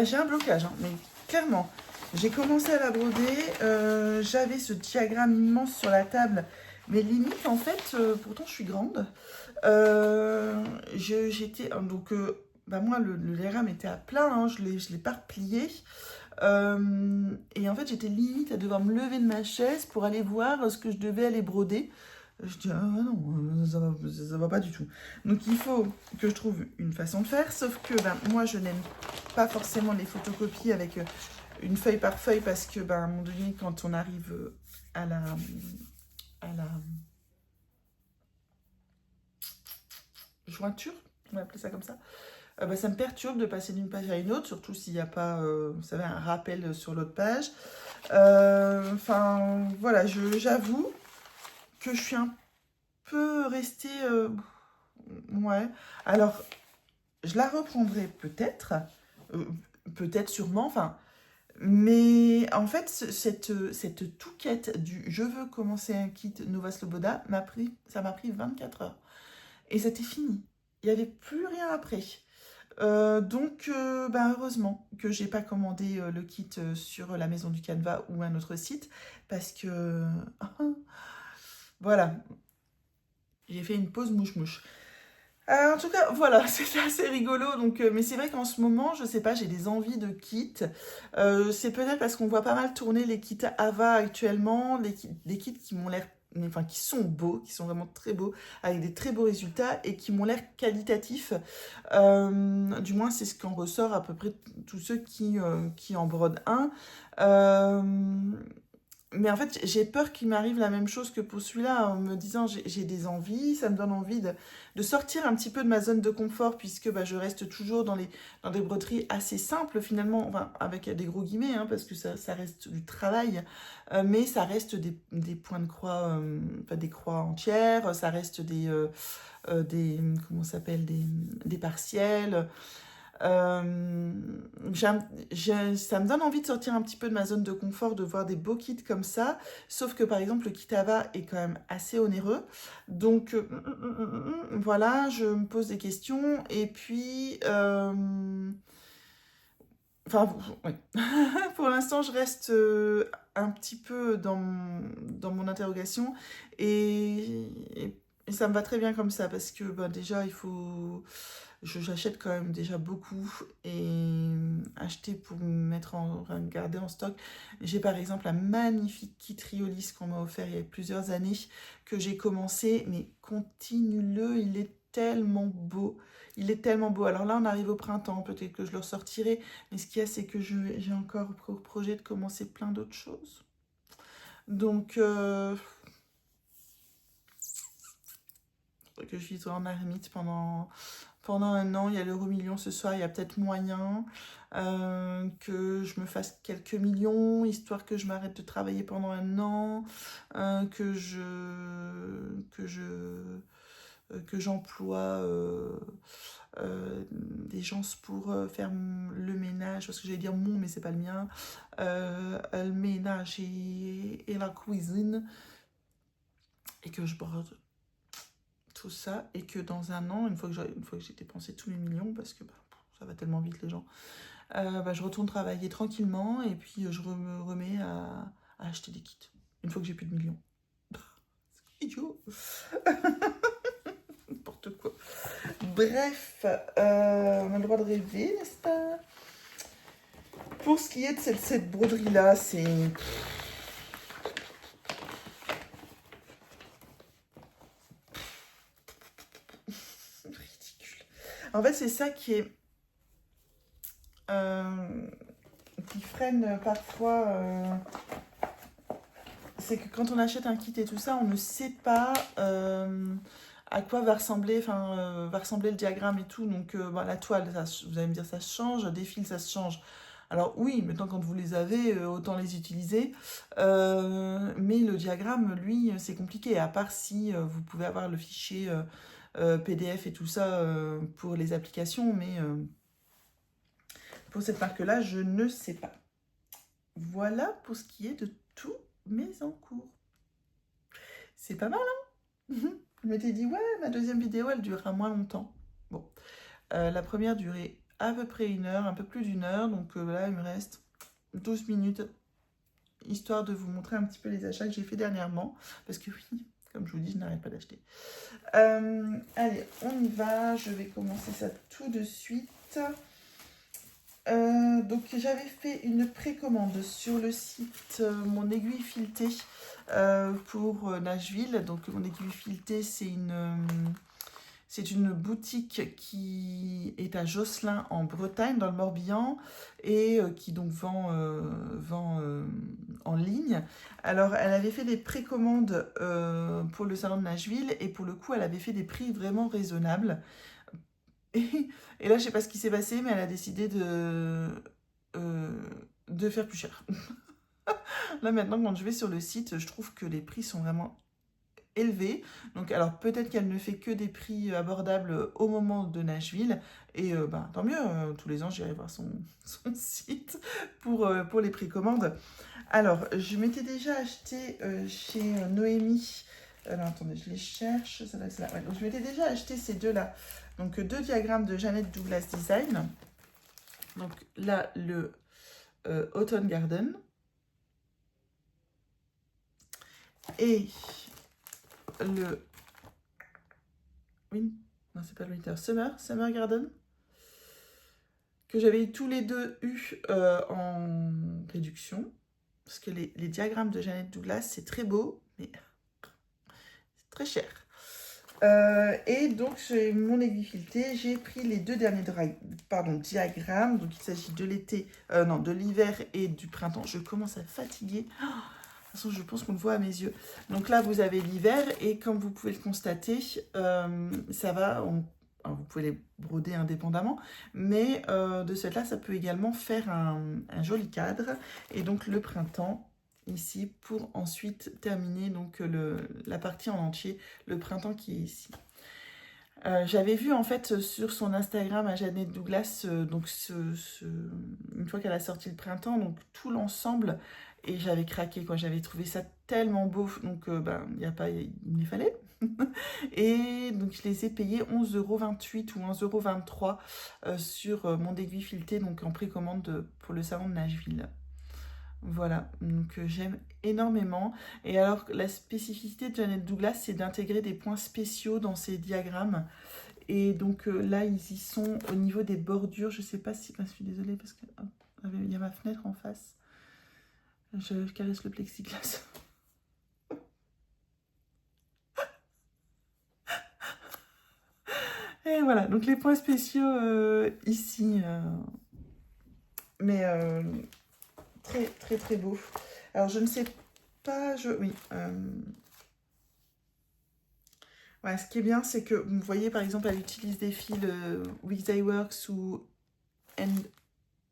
j'ai un blocage, hein, mais clairement. J'ai commencé à la broder, j'avais ce diagramme immense sur la table, mais limite, en fait, pourtant je suis grande. J'étais, donc, moi, le diagramme était à plat, hein, je l'ai pas replié. Et en fait, j'étais limite à devoir me lever de ma chaise pour aller voir ce que je devais aller broder. Je dis, ah non, ça va pas du tout. Donc, il faut que je trouve une façon de faire, sauf que moi, je n'aime pas forcément les photocopies avec une feuille par feuille, parce que, à un moment donné, quand on arrive à la jointure, on va appeler ça comme ça, ça me perturbe de passer d'une page à une autre, surtout s'il n'y a pas, vous savez, un rappel sur l'autre page. Enfin, voilà, j'avoue que je suis un peu restée... ouais. Alors, je la reprendrai peut-être, peut-être sûrement, enfin... Mais en fait, cette touquette du «je veux commencer un kit Nova Sloboda» ça m'a pris 24 heures. Et c'était fini. Il n'y avait plus rien après. Donc, heureusement que j'ai pas commandé le kit sur la Maison du Canevas ou un autre site, parce que voilà, j'ai fait une pause mouche-mouche. En tout cas, voilà, c'était assez rigolo. Donc, mais c'est vrai qu'en ce moment, je sais pas, j'ai des envies de kits. C'est peut-être parce qu'on voit pas mal tourner les kits Ava actuellement, des kits qui m'ont l'air, enfin, qui sont beaux, qui sont vraiment très beaux, avec des très beaux résultats et qui m'ont l'air qualitatifs. Du moins, c'est ce qu'en ressort à peu près tous ceux qui en brodent un. Euh, mais en fait, j'ai peur qu'il m'arrive la même chose que pour celui-là, en me disant j'ai des envies, ça me donne envie de sortir un petit peu de ma zone de confort, puisque je reste toujours dans des broderies assez simples finalement, enfin, avec des gros guillemets, hein, parce que ça reste du travail, mais ça reste des points de croix, enfin, des croix entières, ça reste comment ça s'appelle, des partiels. Ça me donne envie de sortir un petit peu de ma zone de confort, de voir des beaux kits comme ça. Sauf que par exemple, le kit Ava est quand même assez onéreux. Donc voilà, je me pose des questions. Et puis, enfin, oui. Pour l'instant, je reste un petit peu dans mon interrogation. Et ça me va très bien comme ça, parce que déjà, il faut... J'achète quand même déjà beaucoup, et acheter pour me mettre garder en stock. J'ai par exemple un magnifique kit Riolis qu'on m'a offert il y a plusieurs années, que j'ai commencé, mais continue-le, il est tellement beau. Il est tellement beau. Alors là, on arrive au printemps, peut-être que je le ressortirai, mais ce qu'il y a, c'est que j'ai encore pour projet de commencer plein d'autres choses. Donc, que je vive en ermite pendant un an. Il y a l'euro-million ce soir, il y a peut-être moyen que je me fasse quelques millions, histoire que je m'arrête de travailler pendant un an, que j'emploie des gens pour faire le ménage, parce que j'allais dire mon, mais c'est pas le mien, le ménage et la cuisine, et que je brode tout ça, et que dans un an, une fois que j'ai dépensé tous mes millions, parce que bah, ça va tellement vite les gens, bah, je retourne travailler tranquillement, et puis je me remets à acheter des kits, une fois que j'ai plus de millions. C'est idiot. N'importe quoi. Bref, on a le droit de rêver, n'est-ce pas? Pour ce qui est de cette broderie-là, c'est... ridicule. En fait, c'est ça qui freine parfois... c'est que quand on achète un kit et tout ça, on ne sait pas à quoi va ressembler le diagramme et tout. Donc, bah, la toile, vous allez me dire, ça se change. Des fils, ça se change. Alors oui, maintenant quand vous les avez, autant les utiliser. Mais le diagramme, lui, c'est compliqué. À part si vous pouvez avoir le fichier PDF et tout ça pour les applications. Mais pour cette marque-là, je ne sais pas. Voilà pour ce qui est de tous mes encours. C'est pas mal, hein? Je m'étais dit, ouais, ma deuxième vidéo, elle durera moins longtemps. Bon, la première durait à peu près 1 heure, un peu plus d'1 heure. Donc là, il me reste 12 minutes, histoire de vous montrer un petit peu les achats que j'ai fait dernièrement. Parce que oui, comme je vous dis, je n'arrête pas d'acheter. Allez, on y va. Je vais commencer ça tout de suite. Donc j'avais fait une précommande sur le site Mon Aiguille Filetée pour Nashville. Donc Mon Aiguille Filetée, c'est une boutique qui est à Josselin en Bretagne, dans le Morbihan, et qui donc vend en ligne. Alors elle avait fait des précommandes pour le salon de Nashville, et pour le coup elle avait fait des prix vraiment raisonnables. Et là, je sais pas ce qui s'est passé, mais elle a décidé de faire plus cher. Là, maintenant, quand je vais sur le site, je trouve que les prix sont vraiment élevés. Donc, alors, peut-être qu'elle ne fait que des prix abordables au moment de Nashville. Et bah, tant mieux, tous les ans, j'irai voir son site pour les précommandes. Alors, je m'étais déjà acheté chez Noémie. Alors, attendez, je les cherche. Ça, ouais. Donc, je m'étais déjà acheté ces deux-là. Donc, 2 diagrammes de Jeannette Douglas Design. Donc, là, le Autumn Garden. Et le... Oui, non, c'est pas le Winter. Summer Garden. Que j'avais tous les deux eu en réduction. Parce que les diagrammes de Jeannette Douglas, c'est très beau, mais c'est très cher. Et donc, chez Mon Aiguille Filetée, j'ai pris les 2 derniers diagrammes. Donc, il s'agit de l'été, de l'hiver et du printemps. Je commence à fatiguer. De toute façon, je pense qu'on le voit à mes yeux. Donc là, vous avez l'hiver et comme vous pouvez le constater, ça va. Alors, vous pouvez les broder indépendamment, mais de ce fait-là, ça peut également faire un joli cadre. Et donc, le printemps, ici, pour ensuite terminer donc la partie en entier, le printemps qui est ici. J'avais vu en fait sur son Instagram à Jeannette Douglas, donc une fois qu'elle a sorti le printemps, donc tout l'ensemble, et j'avais craqué quoi, j'avais trouvé ça tellement beau, donc il me fallait. Et donc je les ai payés 11,28 € ou 11,23 € sur Mon Aiguille Filetée, donc en précommande pour le salon de Nashville. Voilà, donc j'aime énormément. Et alors, la spécificité de Jeannette Douglas, c'est d'intégrer des points spéciaux dans ses diagrammes. Et donc là, ils y sont au niveau des bordures. Je sais pas si... je suis désolée parce que il y a ma fenêtre en face. Je caresse le plexiglas. Et voilà, donc les points spéciaux ici. Mais très très très beau. Alors je ne sais pas... Oui. Ouais, ce qui est bien, c'est que, vous voyez, par exemple, elle utilise des fils Weekday Works ou End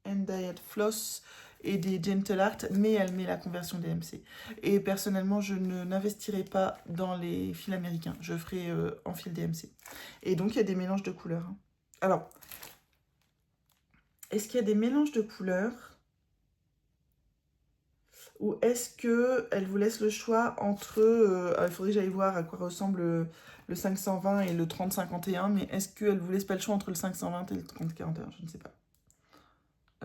Diet Floss et des Gentle Art, mais elle met la conversion DMC. Et personnellement, je n'investirai pas dans les fils américains. Je ferai en fil DMC. Et donc, il y a des mélanges de couleurs. Hein. Alors, est-ce qu'il y a des mélanges de couleurs ou est-ce qu'elle vous laisse le choix entre... il faudrait que j'aille voir à quoi ressemble le 520 et le 3051, mais est-ce qu'elle vous laisse pas le choix entre le 520 et le 3041? Je ne sais pas.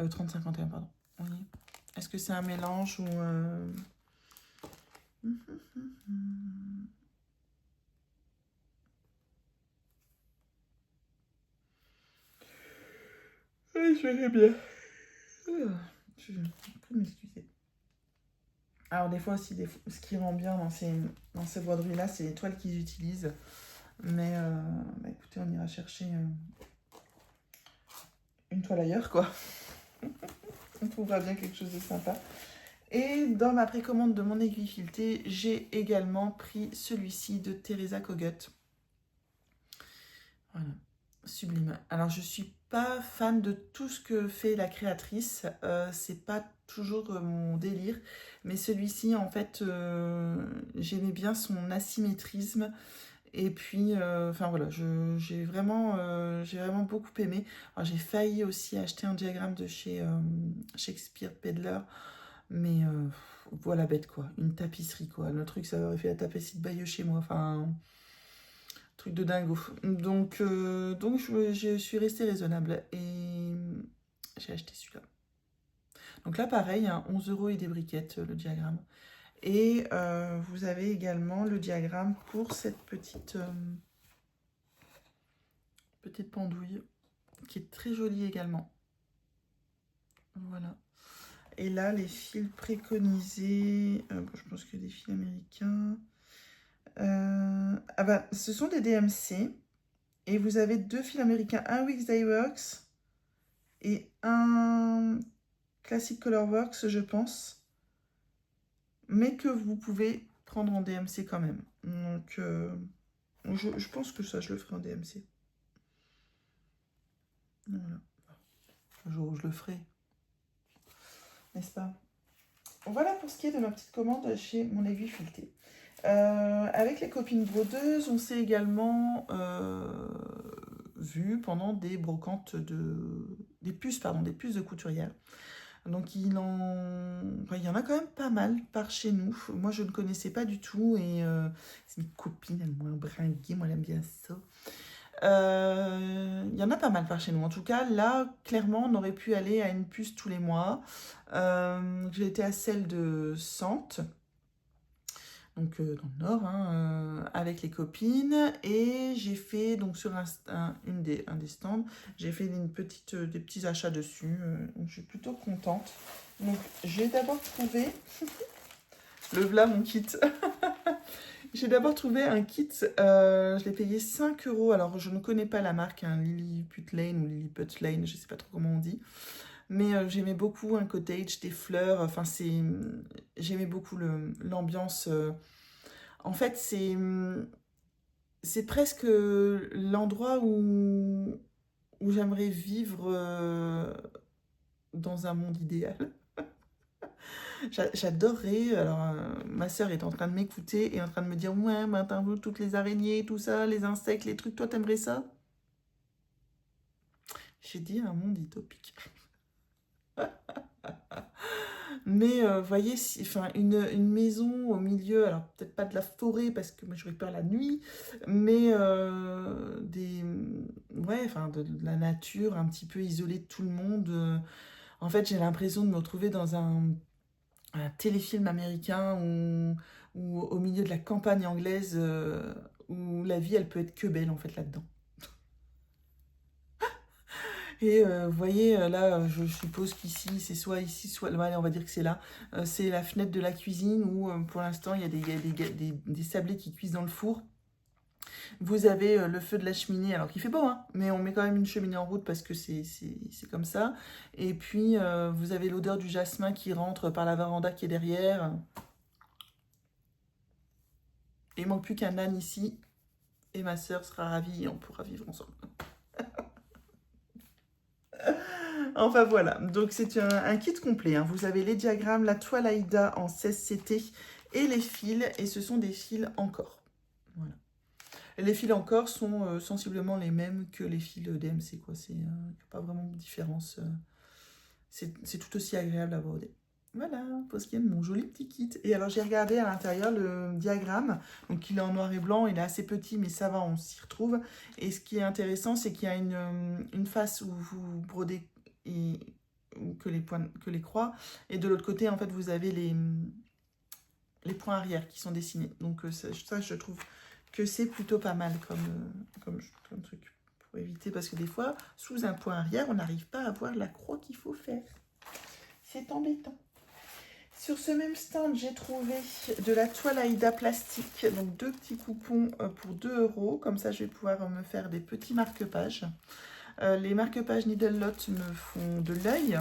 3051, pardon. Oui. Est-ce que c'est un mélange ou... Oui, je verrai bien. Je peux m'excuser. Alors des fois aussi, ce qui rend bien dans ces broderies-là, c'est les toiles qu'ils utilisent. Mais bah, écoutez, on ira chercher une toile ailleurs, quoi. On trouvera bien quelque chose de sympa. Et dans ma précommande de mon aiguille filetée, j'ai également pris celui-ci de Teresa Kogut. Voilà, sublime. Alors, je suis pas fan de tout ce que fait la créatrice. C'est pas toujours mon délire. Mais celui-ci, en fait, j'aimais bien son asymétrisme. Et puis, enfin voilà, j'ai vraiment beaucoup aimé. Alors, j'ai failli aussi acheter un diagramme de chez Shakespeare Peddler. Mais voilà bête quoi, une tapisserie quoi. Le truc, ça aurait fait la tapisserie de Bayeux chez moi. Enfin, truc de dingo. Donc je suis restée raisonnable et j'ai acheté celui-là. Donc là, pareil, hein, 11 € et des briquettes, le diagramme. Et vous avez également le diagramme pour cette petite pendouille qui est très jolie également. Voilà. Et là, les fils préconisés, je pense que des fils américains. Ah bah, ce sont des DMC. Et vous avez 2 fils américains, un Weekday Works et un Classic Color Works, je pense. Mais que vous pouvez prendre en DMC quand même. Donc, je pense que ça, je le ferai en DMC. Voilà. Un jour où je le ferai. N'est-ce pas? Voilà pour ce qui est de ma petite commande chez Mon Aiguille Filetée. Avec les copines brodeuses, on s'est également vu pendant des brocantes des puces de couturière. Donc il y en a quand même pas mal par chez nous. Moi je ne connaissais pas du tout et c'est mes copines, elles m'ont bringué, moi j'aime bien ça. Il y en a pas mal par chez nous. En tout cas, là, clairement, on aurait pu aller à une puce tous les mois. J'ai été à celle de Sante, donc dans le Nord, hein, avec les copines. Et j'ai fait, donc sur un des stands, j'ai fait des petits achats dessus. Donc je suis plutôt contente. Donc j'ai d'abord trouvé, le voilà mon kit. J'ai d'abord trouvé un kit, je l'ai payé 5 €. Alors, je ne connais pas la marque, hein, Lilliput Lane ou Lilliput Lane, je ne sais pas trop comment on dit. Mais j'aimais beaucoup un cottage, des fleurs, enfin, j'aimais beaucoup l'ambiance. En fait, c'est presque l'endroit où j'aimerais vivre dans un monde idéal. J'adorerais. Alors, ma sœur est en train de m'écouter et en train de me dire ouais, ben, t'as vu toutes les araignées, tout ça, les insectes, les trucs, toi t'aimerais ça? J'ai dit un monde utopique. Mais voyez, enfin, une maison au milieu, alors peut-être pas de la forêt parce que moi j'aurais peur la nuit, mais ouais, enfin, de la nature, un petit peu isolée de tout le monde. En fait, j'ai l'impression de me retrouver dans un téléfilm américain ou au milieu de la campagne anglaise où la vie, elle peut être que belle, en fait, là-dedans. Et vous voyez, là, je suppose qu'ici, c'est soit ici, soit... Allez, on va dire que c'est là. C'est la fenêtre de la cuisine où, pour l'instant, il y a des sablés qui cuisent dans le four. Vous avez le feu de la cheminée, alors qu'il fait beau, hein, mais on met quand même une cheminée en route parce que c'est comme ça. Et puis, vous avez l'odeur du jasmin qui rentre par la véranda qui est derrière. Il manque plus qu'un âne ici. Et ma sœur sera ravie et on pourra vivre ensemble. Enfin voilà, donc c'est un kit complet. Hein. Vous avez les diagrammes, la toile Aïda en 16CT et les fils. Et ce sont des fils encore. Voilà. Et les fils encore sont sensiblement les mêmes que les fils DMC. Il n'y a pas vraiment de différence. C'est tout aussi agréable à broder. Voilà, pour ce qui est de mon joli petit kit. Et alors j'ai regardé à l'intérieur le diagramme. Donc il est en noir et blanc, il est assez petit, mais ça va, on s'y retrouve. Et ce qui est intéressant, c'est qu'il y a une face où vous brodez et, que les croix. Et de l'autre côté, en fait, vous avez les points arrière qui sont dessinés. Donc ça je trouve que c'est plutôt pas mal comme truc. Pour éviter, parce que des fois, sous un point arrière, on n'arrive pas à voir la croix qu'il faut faire. C'est embêtant. Sur ce même stand, j'ai trouvé de la toile Aïda plastique, donc 2 petits coupons pour 2 €. Comme ça, je vais pouvoir me faire des petits marque-pages. Les marque-pages Needle Lot me font de l'œil.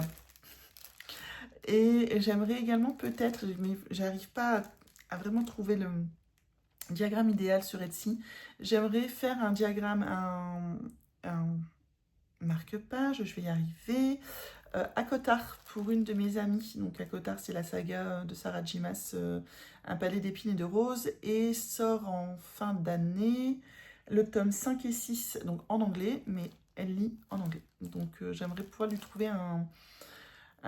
Et j'aimerais également peut-être, mais j'arrive pas à vraiment trouver le diagramme idéal sur Etsy. J'aimerais faire un diagramme, un marque-page, je vais y arriver. Akotar pour une de mes amies. Donc Akotar, c'est la saga de Sarah J. Maas, Un palais d'épines et de roses, et sort en fin d'année le tome 5 et 6, donc en anglais, mais elle lit en anglais. Donc j'aimerais pouvoir lui trouver un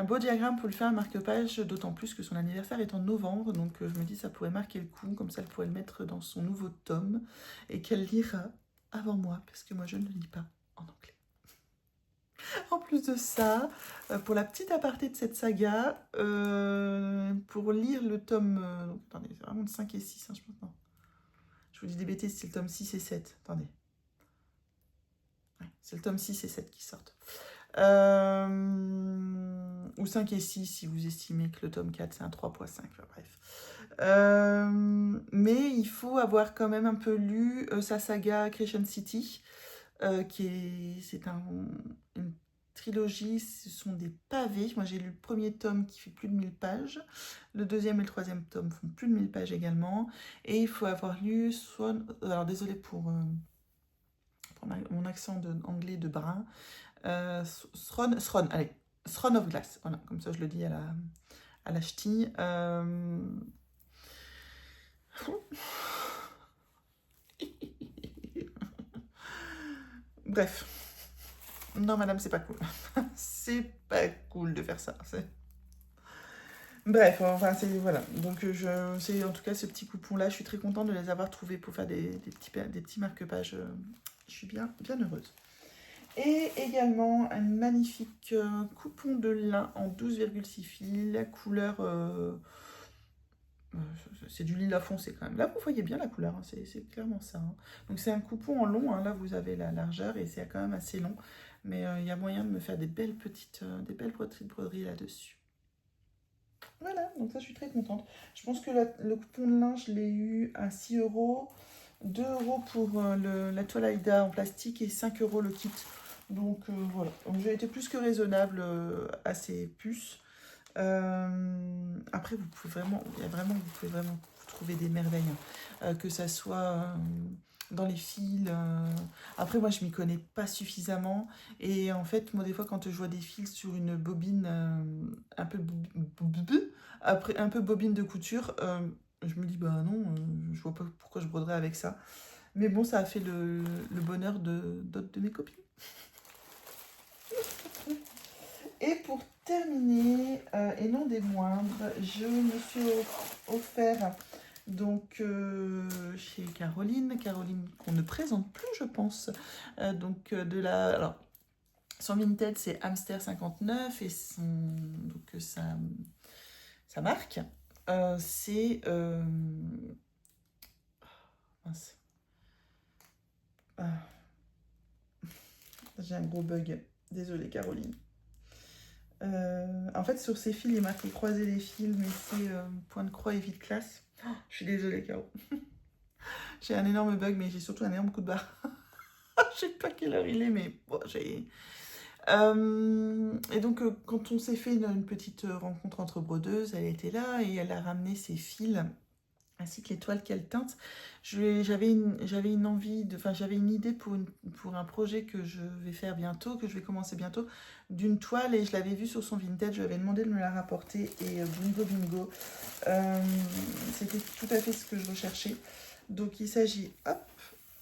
beau diagramme pour lui faire un marque-page, d'autant plus que son anniversaire est en novembre, donc je me dis ça pourrait marquer le coup, comme ça elle pourrait le mettre dans son nouveau tome, et qu'elle lira avant moi, parce que moi je ne lis pas en anglais. En plus de ça, pour la petite aparté de cette saga, pour lire le tome... donc, attendez, c'est vraiment le 5 et 6, hein, je pense. Non. Je vous dis des bêtises, c'est le tome 6 et 7. Attendez. Ouais, c'est le tome 6 et 7 qui sortent. Ou 5 et 6 si vous estimez que le tome 4 c'est un 3.5, bref. Mais il faut avoir quand même un peu lu sa saga Crescent City, c'est une trilogie, ce sont des pavés. Moi j'ai lu le premier tome qui fait plus de 1000 pages, le deuxième et le troisième tome font plus de 1000 pages également, et il faut avoir lu Swan, alors désolé pour mon accent anglais de brin, Throne, allez, Throne of Glass, voilà, comme ça je le dis à la ch'ti. Bref. Non, madame, c'est pas cool. C'est pas cool de faire ça. Bref, enfin, c'est... Voilà. Donc, c'est en tout cas ce petit coupon-là. Je suis très contente de les avoir trouvés pour faire des petits marque-pages. Je suis bien heureuse. Et également un magnifique coupon de lin en 12,6 fils. La couleur... c'est du lilas foncé quand même. Là, vous voyez bien la couleur, hein, c'est clairement ça. Hein. Donc, c'est un coupon en long. Hein, là, vous avez la largeur et c'est quand même assez long. Mais il y a moyen de me faire des belles broderies là-dessus. Voilà, donc ça, je suis très contente. Je pense que le coupon de lin, je l'ai eu à 6 €. 2 € pour la toile Aïda en plastique et 5 € le kit. Donc voilà, donc j'ai été plus que raisonnable à ces puces. Après, vous pouvez vraiment trouver des merveilles, hein. Que ça soit dans les fils. Après, moi, je m'y connais pas suffisamment. Et en fait, moi, des fois, quand je vois des fils sur une bobine un peu bobine de couture, je me dis, bah non, je vois pas pourquoi je broderais avec ça. Mais bon, ça a fait le bonheur d'autres de mes copines. Et pour terminer, et non des moindres, je me suis offert donc chez Caroline qu'on ne présente plus, je pense. Donc de la... Alors, son Vinted, c'est Hamster 59 et sa marque, c'est... mince. J'ai un gros bug. Désolée, Caroline. En fait, sur ces fils, il est marqué croiser les fils, mais c'est point de croix et vide classe. Oh, je suis désolée, Caro. J'ai un énorme bug, mais j'ai surtout un énorme coup de barre. Je sais pas quelle heure il est, mais bon, j'ai... et donc, quand on s'est fait une petite rencontre entre brodeuses, elle était là et elle a ramené ses fils ainsi que les toiles qu'elle teinte. J'avais une envie, enfin j'avais une idée pour un projet que je vais faire bientôt, que je vais commencer bientôt, d'une toile et je l'avais vue sur son Vinted, je lui avais demandé de me la rapporter et bingo bingo, c'était tout à fait ce que je recherchais. Donc il s'agit, hop,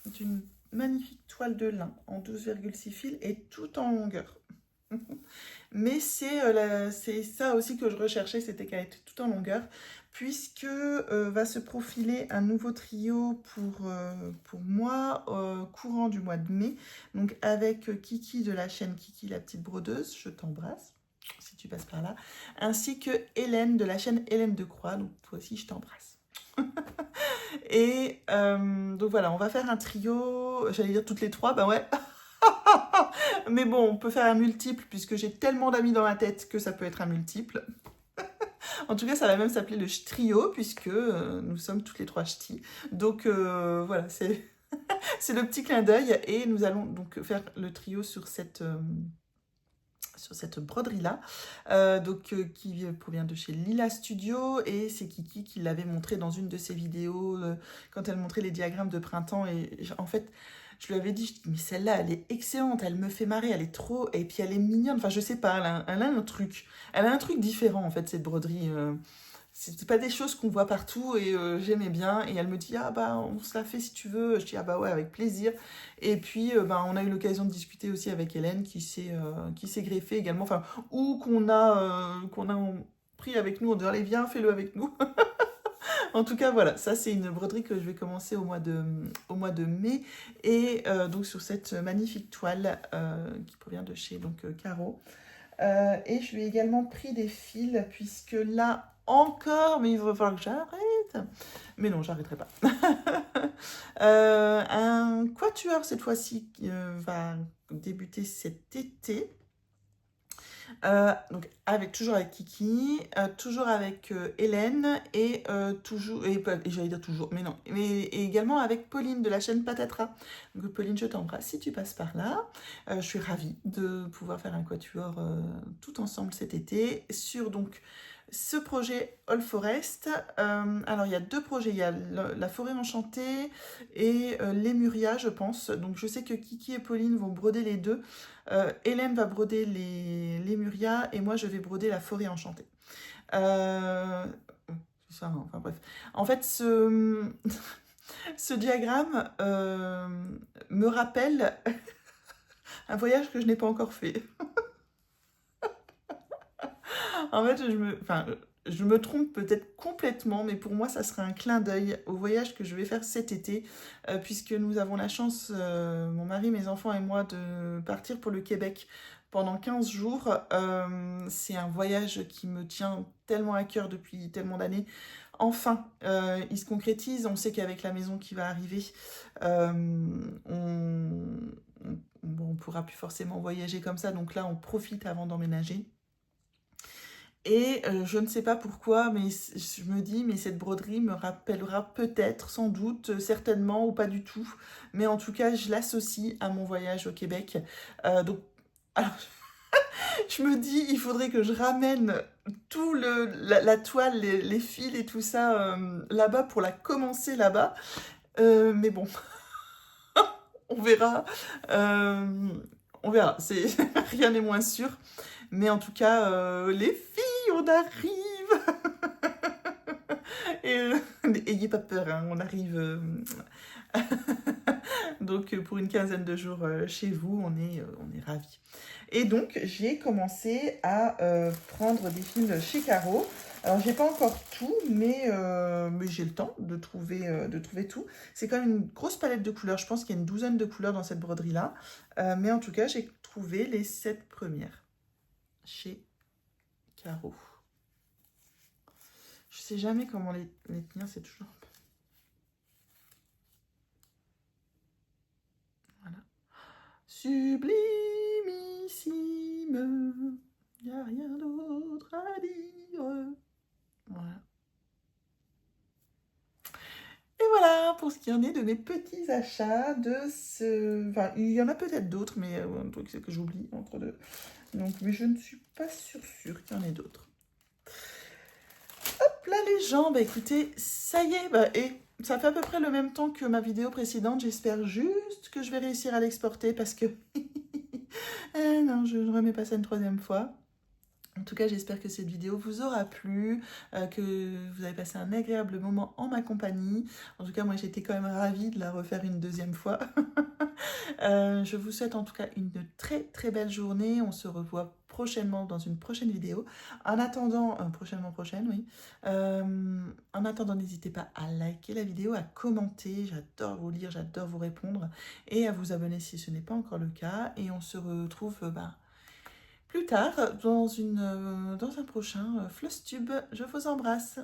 d'une magnifique toile de lin en 12,6 fils et tout en longueur. Mais c'est ça aussi que je recherchais, c'était qu'elle était tout en longueur, puisque va se profiler un nouveau trio pour moi, courant du mois de mai, donc avec Kiki de la chaîne Kiki la petite brodeuse, je t'embrasse, si tu passes par là, ainsi que Hélène de la chaîne Hélène de Croix, donc toi aussi je t'embrasse. Et donc voilà, on va faire un trio, j'allais dire toutes les trois, ben ouais. Mais bon, on peut faire un multiple puisque j'ai tellement d'amis dans la tête que ça peut être un multiple. En tout cas, ça va même s'appeler le trio puisque nous sommes toutes les trois ch'tis. Donc voilà, c'est c'est le petit clin d'œil et nous allons donc faire le trio sur cette broderie-là, qui provient de chez Lila Studio, et c'est Kiki qui l'avait montré dans une de ses vidéos, quand elle montrait les diagrammes de printemps, et en fait, je lui avais dit, mais celle-là, elle est excellente, elle me fait marrer, elle est trop, et puis elle est mignonne, enfin je sais pas, elle a un truc, elle a un truc différent en fait, cette broderie, c'est pas des choses qu'on voit partout et j'aimais bien. Et elle me dit, ah bah on se la fait si tu veux. Je dis, ah bah ouais, avec plaisir. Et puis bah, on a eu l'occasion de discuter aussi avec Hélène qui s'est greffée également. Enfin, ou qu'on a pris avec nous, on dit, allez viens, fais-le avec nous. En tout cas, voilà, ça c'est une broderie que je vais commencer au mois de mai. Et donc sur cette magnifique toile qui provient de chez donc, Caro. Et je lui ai également pris des fils, puisque là encore, mais il va falloir que j'arrête. Mais non, j'arrêterai pas. Un quatuor, cette fois-ci, va débuter cet été. Donc toujours avec Kiki, toujours avec Hélène et j'allais dire toujours, mais non, mais et également avec Pauline de la chaîne Patatras. Donc Pauline, je t'embrasse si tu passes par là. Je suis ravie de pouvoir faire un quatuor tout ensemble cet été sur donc ce projet All Forest. Alors il y a deux projets, il y a la forêt enchantée et Lémuria, je pense. Donc je sais que Kiki et Pauline vont broder les deux. Hélène va broder les Lémuria et moi je vais broder la forêt enchantée. C'est ça, enfin bref. En fait, ce diagramme me rappelle un voyage que je n'ai pas encore fait. En fait, je me trompe peut-être complètement, mais pour moi, ça sera un clin d'œil au voyage que je vais faire cet été, puisque nous avons la chance, mon mari, mes enfants et moi, de partir pour le Québec pendant 15 jours. C'est un voyage qui me tient tellement à cœur depuis tellement d'années. Enfin, il se concrétise. On sait qu'avec la maison qui va arriver, on pourra plus forcément voyager comme ça. Donc là, on profite avant d'emménager. Et je ne sais pas pourquoi, mais je me dis, mais cette broderie me rappellera peut-être, sans doute, certainement, ou pas du tout. Mais en tout cas, je l'associe à mon voyage au Québec. Donc, alors, je me dis, il faudrait que je ramène tout la toile, les fils et tout ça là-bas pour la commencer là-bas. Mais bon, on verra. On verra. Rien n'est moins sûr. Mais en tout cas, les filles, on arrive. Et ayez pas peur, hein, on arrive. Donc pour une quinzaine de jours chez vous, on est ravis. Et donc j'ai commencé à prendre des fils chez Caro. Alors j'ai pas encore tout, mais j'ai le temps de trouver tout. C'est quand même une grosse palette de couleurs. Je pense qu'il y a une douzaine de couleurs dans cette broderie-là. Mais en tout cas, j'ai trouvé les 7 premières chez Caro. Je sais jamais comment les tenir, c'est toujours... Voilà. Sublimissime, il n'y a rien d'autre à dire. Voilà. Et voilà pour ce qui en est de mes petits achats de ce... Enfin, il y en a peut-être d'autres, mais un truc c'est que j'oublie entre deux. Donc, mais je ne suis pas sûre qu'il y en ait d'autres. Hop, Là les gens, bah écoutez, ça y est, bah, et ça fait à peu près le même temps que ma vidéo précédente. J'espère juste que je vais réussir à l'exporter parce que non, je ne remets pas ça une troisième fois. En tout cas, j'espère que cette vidéo vous aura plu, que vous avez passé un agréable moment en ma compagnie. En tout cas, moi, j'étais quand même ravie de la refaire une deuxième fois. Je vous souhaite en tout cas une très très belle journée. On se revoit prochainement dans une prochaine vidéo. En attendant, prochaine, oui. En attendant, n'hésitez pas à liker la vidéo, à commenter. J'adore vous lire, j'adore vous répondre. Et à vous abonner si ce n'est pas encore le cas. Et on se retrouve plus tard dans un prochain Flosstube. Je vous embrasse.